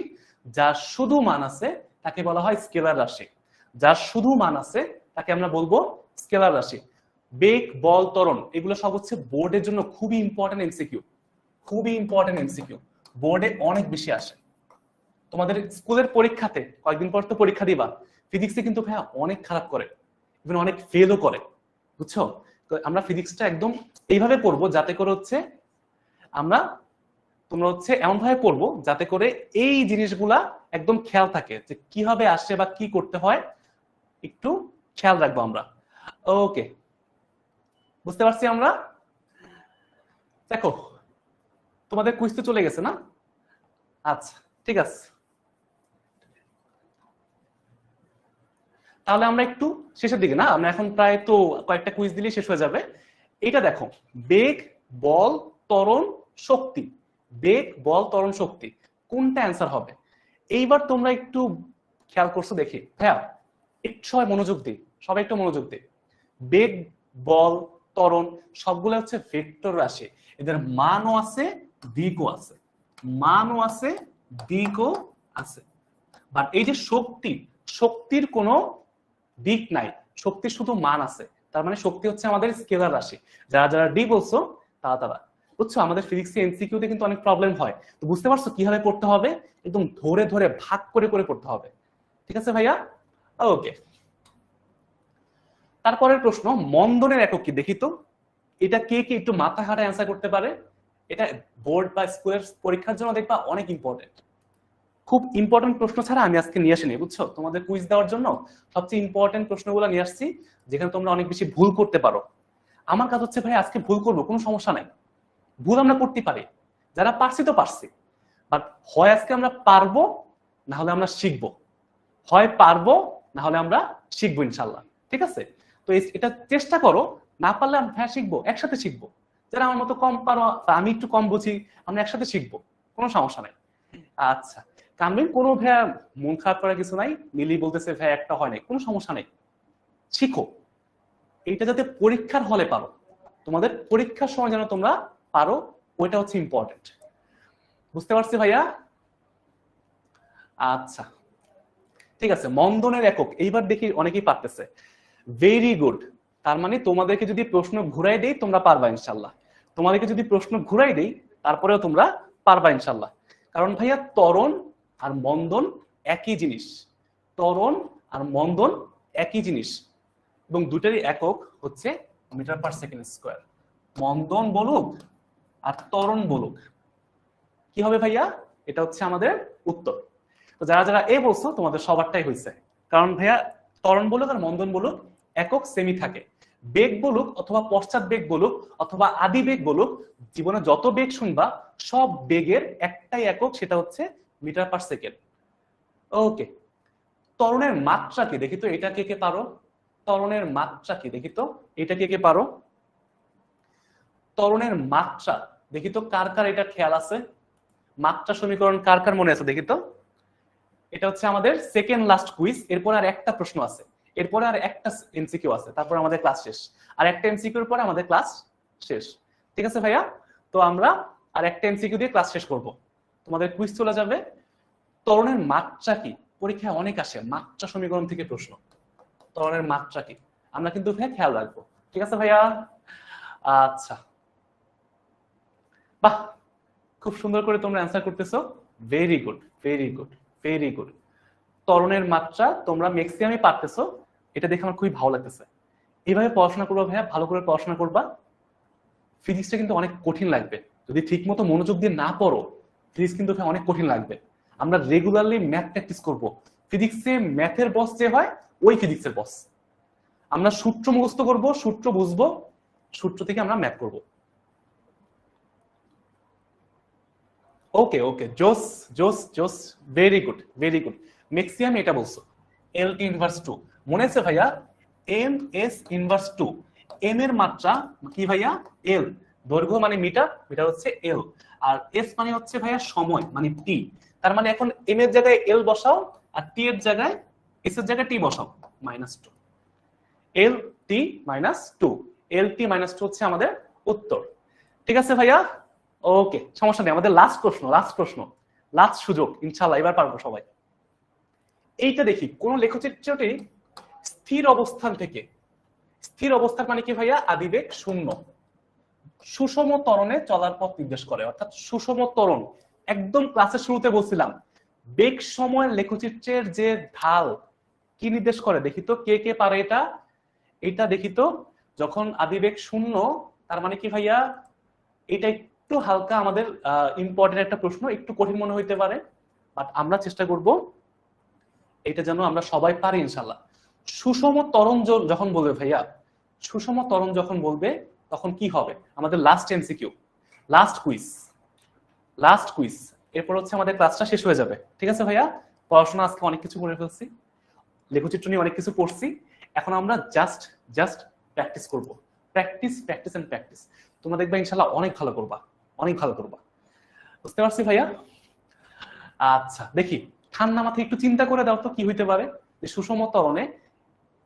যার শুধু মান আছে তাকে বলা হয় স্কেলার রাশি। যার শুধু মান আছে তাকে আমরা বলবো স্কেলার রাশি। বেগ, বল, ত্বরণ, এগুলো সব হচ্ছে বোর্ডের জন্য খুবই ইম্পর্টেন্ট এমসিকিউ, খুবই ইম্পর্টেন্ট এমসিকিউ, বোর্ডে অনেক বেশি আসে। তোমাদের স্কুলের পরীক্ষাতে কয়েকদিন পর তো পরীক্ষা দিবা, ফিজিক্সে কিন্তু ভাইয়া অনেক খারাপ করে, ইভেন অনেক ফেলও করে, বুঝছো? তো আমরা ফিজিক্সটা একদম এইভাবে পড়বো যাতে করে হচ্ছে আমরা, তোমরা হচ্ছে এমন ভাবে পড়বো যাতে করে এই জিনিসগুলা একদম খেয়াল থাকে যে কিভাবে আসে বা কি করতে হয়, একটু খেয়াল রাখবো আমরা। ওকে, বুঝতে পারছি আমরা। দেখো তোমাদের কুইজ তো চলে গেছে না? আচ্ছা ঠিক আছে, তাহলে আমরা একটু শেষের দিকে, না আমরা এখন প্রায় তো কয়েকটা কুইজ দিলেই শেষ হয়ে যাবে। এটা দেখো, বেগ, বল, ত্বরণ, শক্তি, বেগ, বল, ত্বরণ, শক্তি, কোনটা অ্যান্সার হবে? এইবার তোমরা একটু খেয়াল করছো দেখি হ্যাঁ, একটু সবাই মনোযোগ দিই, সবাই একটু মনোযোগ দিই। বেগ, বল, ত্বরণ সবগুলো হচ্ছে ভেক্টর রাশি, এদের মানও আছে দিকও আছে, মানও আছে দিকও আছে। বাট এই যে শক্তি, শক্তির কোনো দিক নাই, শক্তির শুধু মান আছে। তার মানে শক্তি হচ্ছে আমাদের স্কেলার রাশি। যারা যারা ডি বলছো তারা তারা বুঝছো, আমাদের ফিজিক্সে এমসিকিউতে কিন্তু অনেক প্রবলেম হয়। তো বুঝতে পারছো কিভাবে পড়তে হবে, একদম ধরে ধরে ভাগ করে করে পড়তে হবে। ঠিক আছে ভাইয়া? ওকে, তারপরের প্রশ্ন, মন্দনের একক কি দেখি তো। এটা কে কে একটু মাথা খাটায় অ্যান্সার করতে পারে? এটা বোর্ড বা স্কুলের পরীক্ষার জন্য দেখবা অনেক ইম্পর্টেন্ট। খুব ইম্পর্টেন্ট প্রশ্ন ছাড়া আমি আজকে নিয়ে আসিনি, বুঝছো? তোমাদের কুইজ দেওয়ার জন্য সবচেয়ে ইম্পর্টেন্ট প্রশ্নগুলো নিয়ে আসছি, যেখানে তোমরা অনেক বেশি ভুল করতে পারো। আমার কাজ হচ্ছে ভাই আজকে ভুল করবো, কোনো সমস্যা নাই, ভুল আমরা করতে পারি, যারা পারছি তো পারছি। বাট হয় আজকে আমরা পারবো, না হলে আমরা শিখবো, হয় পারবো না হলে আমরা শিখবো ইনশাল্লাহ। ঠিক আছে? তো এটা চেষ্টা করো, না পারলে হ্যাঁ শিখবো, একসাথে শিখবো। যারা আমার মতো কম পারো, আমি একটু কম বুঝি, আমরা একসাথে শিখবো, কোনো সমস্যা নাই। আচ্ছা, কামবিন কোনো ভাইয়া মন খারাপ করার কিছু নাই, মিলি বলতেছে ভাই একটা হয় নাই, কোনো সমস্যা নাই, শিখো। এইটা যাতে পরীক্ষার হলে পারো, তোমাদের পরীক্ষার সময় যেন তোমরা পারো, ওইটা হচ্ছে ইম্পর্টেন্ট। বুঝতে পারছি ভাইয়া? আচ্ছা ঠিক আছে, মন্দনের একক এইবার দেখি অনেকেই পারতেছে, ভেরি গুড। তার মানে তোমাদেরকে যদি প্রশ্ন ঘুরাই দেই তোমরা পারবা ইনশাল্লাহ, তোমাদেরকে যদি প্রশ্ন ঘুরাই দেই তারপরেও তোমরা পারবা ইনশাল্লাহ। কারণ ভাইয়া ত্বরণ আর মন্দন একই জিনিস, ত্বরণ আর মন্দন একই জিনিস, এবং দুটারই একক হচ্ছে মিটার পার সেকেন্ড স্কোয়ার। মন্দন বলুক আর ত্বরণ বলুক, কি হবে ভাইয়া? এটা হচ্ছে আমাদের উত্তর। তো যারা যারা এ বলছো তোমাদের সবারটাই হয়েছে, কারণ ভাইয়া ত্বরণ বলুক আর মন্দন বলুক একক সেমি থাকে। বেগ বলুক অথবা পশ্চাৎ বেগ বলুক অথবা আদি বেগ বলুক, জীবনে যত বেগ শুনবা সব বেগের একটাই একক, সেটা হচ্ছে মিটার পার সেকেন্ড। ওকে, ত্বরণের মাত্রা কি দেখি তো, এটা কে কে পারো? ত্বরণের মাত্রা কি দেখি তো, এটা কে কে পারো? ত্বরণের মাত্রা দেখি তো, কার কার এটা খেয়াল আছে? মাত্রা সমীকরণ কার কার মনে আছে দেখি তো? এটা হচ্ছে আমাদের সেকেন্ড লাস্ট কুইজ, এরপর আর একটা প্রশ্ন আছে, এরপরে আর একটা এমসিকিউ আছে, তারপর আমাদের ক্লাস শেষ। আর একটা এমসিকিউর পরে আমাদের ক্লাস শেষ, ঠিক আছে ভাইয়া? তো আমরা আর একটা এমসিকিউ দিয়ে ক্লাস শেষ করব, তোমাদের কুইজ চলে যাবে। ত্বরণের মাত্রা কি পরীক্ষায় অনেক আসে, মাত্রা সমীকরণ থেকে প্রশ্ন, ত্বরণের মাত্রা কি, আমরা কিন্তু ভাইয়া খেয়াল রাখবো, ঠিক আছে ভাইয়া? আচ্ছা, বাহ, খুব সুন্দর করে তোমরা অ্যান্সার করতেছো, very good very good very good. ত্বরণের মাত্রা তোমরা ম্যাক্সিমামই পারতেছো, এটা দেখে আমার খুবই ভালো লাগতেছে। এইভাবে পড়াশোনা করবা ভাইয়া, ভালো করে পড়াশোনা করবা। ফিজিক্সটা কিন্তু অনেক কঠিন লাগবে, যদি ঠিক মতো মনোযোগ দিয়ে না পড়ো ফিজিক্স কিন্তু অনেক কঠিন লাগবে। আমরা রেগুলারলি ম্যাথ প্র্যাকটিস করব, ফিজিক্সে ম্যাথের বস যে হয় ওই ফিজিক্সের বস। আমরা সূত্র মুখস্থ করব, সূত্র বুঝবো, সূত্র থেকে আমরা ম্যাথ করব। ওকে ওকে, জোস জোস জোস, very good very good. Maximum এটা বলছো, এল টি ইনভার্স 2 মনে আছে ভাইয়া? এম এস ইনভার্স 2, এম এর মাত্রা কি ভাইয়া? এল। দৈর্ঘ্য মানে মিটার, মিটার হচ্ছে এল। আর এস মানে হচ্ছে ভাইয়া সময় মানে টি। তার মানে এখন এম এর জায়গায় এল বসাও আর টি এর জায়গায়, এস এর জায়গায় টি বসাও, -2, এল টি -2, এল টি -2 হচ্ছে আমাদের উত্তর, ঠিক আছে ভাইয়া? ওকে, সমস্যা নেই। আমাদের লাস্ট প্রশ্ন, লাস্ট প্রশ্ন, লাস্ট সুযোগ, ইনশাআল্লাহ এবার পারবো সবাই। এইটা দেখি, কোন লেখচিত্রটি স্থির অবস্থান থেকে, স্থির অবস্থান মানে কি ভাইয়া? আদিবেগ শূন্য, সুষম ত্বরণে চলার পথ নির্দেশ করে, অর্থাৎ সুষম ত্বরণ। একদম ক্লাসের শুরুতে বলছিলাম বেগ সময় লেখচিত্রের যে ঢাল কি নির্দেশ করে দেখি তো, কে কে পারে এটা? এটা দেখি তো, যখন আদিবেগ শূন্য, তার মানে কি ভাইয়া? এটা একটু হালকা আমাদের ইম্পর্টেন্ট একটা প্রশ্ন, একটু কঠিন মনে হইতে পারে, বাট আমরা চেষ্টা করব এটা যেন আমরা সবাই পারি ইনশাল্লাহ। সুষম ত্বরণ যখন বলবে ভাইয়া, সুষম ত্বরণ যখন বলবে তখন কি হবে? আমাদের last MCQ, last quiz, last quiz, এরপর হচ্ছে আমাদের ক্লাসটা শেষ হয়ে যাবে, ঠিক আছে ভাইয়া? পড়াশোনা আজকে অনেক কিছু করে ফেলছি, লেখচিত্র নিয়ে অনেক কিছু পড়ছি, এখন আমরা জাস্ট জাস্ট প্র্যাকটিস করব, প্র্যাকটিস প্র্যাকটিস এন্ড প্র্যাকটিস। তোমরা দেখবে ইনশাল্লাহ অনেক ভালো করবা, অনেক ভালো করবা, বুঝতে পারছি ভাইয়া? আচ্ছা দেখি, ঠান্ডা মাথায় একটু চিন্তা করে দাও তো কি হইতে পারে যে সুষম ত্বরণে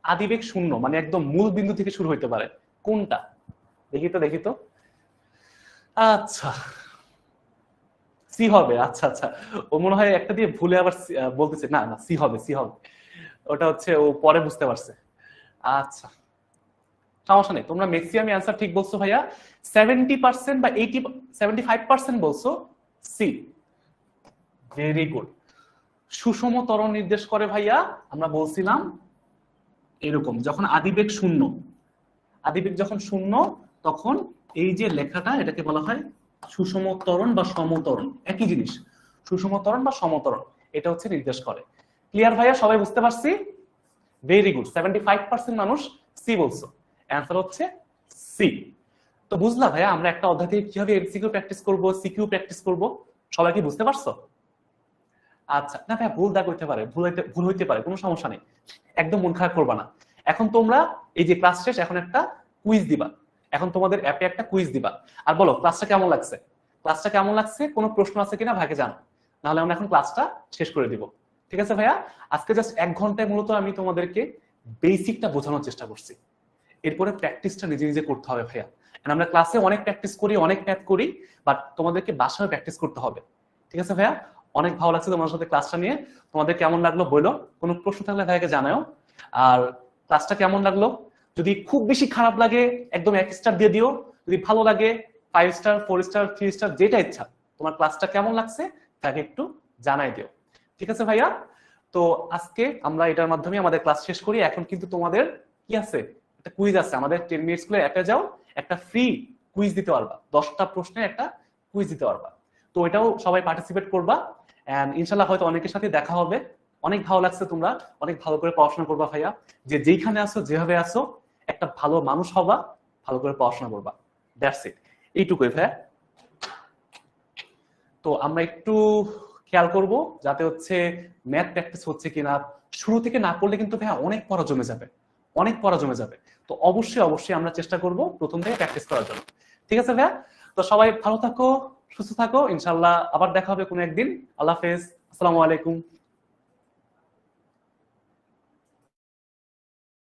আদিবেগ শূন্য মানে একদম মূল বিন্দু থেকে শুরু হইতে পারে, কোনটা দেখি তো, দেখি তো। আচ্ছা, সি হবে, আচ্ছা আচ্ছা, ও মনে হয় একটা দিয়ে ভুলে আবার বলতেছে, না না সি হবে, সি হবে, ওটা হচ্ছে ও পরে বুঝতে পারছে। আচ্ছা সমস্যা নেই, তোমরা ম্যাক্সিমাম অ্যান্সার ঠিক বলছো ভাইয়া, 70% বা 75% বলছো সি, ভেরি গুড। সুষম ত্বরণ নির্দেশ করে ভাইয়া, আমরা বলছিলাম এরকম, যখন আদিবেগ শূন্য, আদিবেগ যখন শূন্য তখন এই যে লেখাটা এটাকে বলা হয় সুষম ত্বরণ বা সমত্বরণ, একই জিনিস, সুষম ত্বরণ বা সমত্বরণ, এটা হচ্ছে নির্দেশ করে। ক্লিয়ার ভাইয়া? সবাই বুঝতে পারছি? ভেরি গুড, 75% মানুষ সি বলছো, অ্যান্সার হচ্ছে সি। তো বুঝলা ভাইয়া আমরা একটা অধ্যায় থেকে কিভাবে এমসিকিউ প্র্যাকটিস করব, সিকিউ প্র্যাকটিস করব, সবাই কি বুঝতে পারছো? আচ্ছা, না ভাইয়া ভুল দাগ হইতে পারে, ভুল হইতে পারে, কোনো সমস্যা নেই, একদম মন খারাপ করবা না। এখন তোমরা এই যে ক্লাস শেষ, এখন একটা কুইজ দিবা, এখন তোমাদের অ্যাপে একটা কুইজ দিবা, আর বলো ক্লাসটা কেমন লাগছে, ক্লাসটা কেমন লাগছে, কোনো প্রশ্ন আছে কিনা ভাইকে জানো, নাহলে আমরা এখন ক্লাসটা শেষ করে দিব, ঠিক আছে ভাইয়া? আজকে জাস্ট 1 ঘন্টায় মূলত আমি তোমাদেরকে বেসিকটা বোঝানোর চেষ্টা করছি, এরপরে প্র্যাকটিসটা নিজে নিজে করতে হবে ভাইয়া। আমরা ক্লাসে অনেক প্র্যাকটিস করি, অনেক ম্যাথ করি, বাট তোমাদেরকে বাসায় প্র্যাকটিস করতে হবে, ঠিক আছে ভাইয়া? অনেক ভালো লাগছে তোমার সাথে ক্লাসটা নিয়ে। তোমাদের কেমন লাগলো বলো, কোনো প্রশ্ন থাকলে ভাইকে জানাও। আর ক্লাসটা কেমন লাগলো, যদি খুব বেশি খারাপ লাগে একদম 1 স্টার দিয়ে দিও, যদি ভালো লাগে 5 স্টার 4 স্টার 3 স্টার যেটা ইচ্ছা। তোমার ক্লাসটা কেমন লাগছে তাকে একটু জানাই দিও, ঠিক আছে ভাইয়া? তো আজকে আমরা এটার মাধ্যমে আমাদের ক্লাস শেষ করি। এখন কিন্তু তোমাদের কি আছে, একটা কুইজ আছে আমাদের 10 মিনিট স্কুলের অ্যাপে যাও, একটা ফ্রি কুইজ দিতে পারবা, 10টা প্রশ্নের একটা কুইজ দিতে পারবা। তো এটাও সবাই পার্টিসিপেট করবা, এন্ড ইনশাল্লাহ হয়তো অনেকের সাথে দেখা হবে। অনেক ভালো লাগছে, তোমরা অনেক ভালো করে পড়াশোনা করবা ভাইয়া, যে যেখানে আসো যেভাবে আসো একটা ভালো মানুষ হবা, ভালো করে পড়াশোনা করবা। দ্যাটস ইট, এইটুকুই ভাইয়া। তো আমরা একটু খেয়াল করব যাতে হচ্ছে ম্যাথ প্র্যাকটিস হচ্ছে কিনা। শুরু থেকে না করলে কিন্তু ভাইয়া অনেক পড়া জমে যাবে, অনেক পড়া জমে যাবে। তো অবশ্যই অবশ্যই আমরা চেষ্টা করব প্রথম থেকে প্র্যাকটিস করার জন্য, ঠিক আছে ভাইয়া? তো সবাই ভালো থাকো, সুস্থ থাকো, ইনশাল্লাহ আবার দেখা হবে কোনো একদিন। আল্লাহ হাফেজ, আসসালামু আলাইকুম।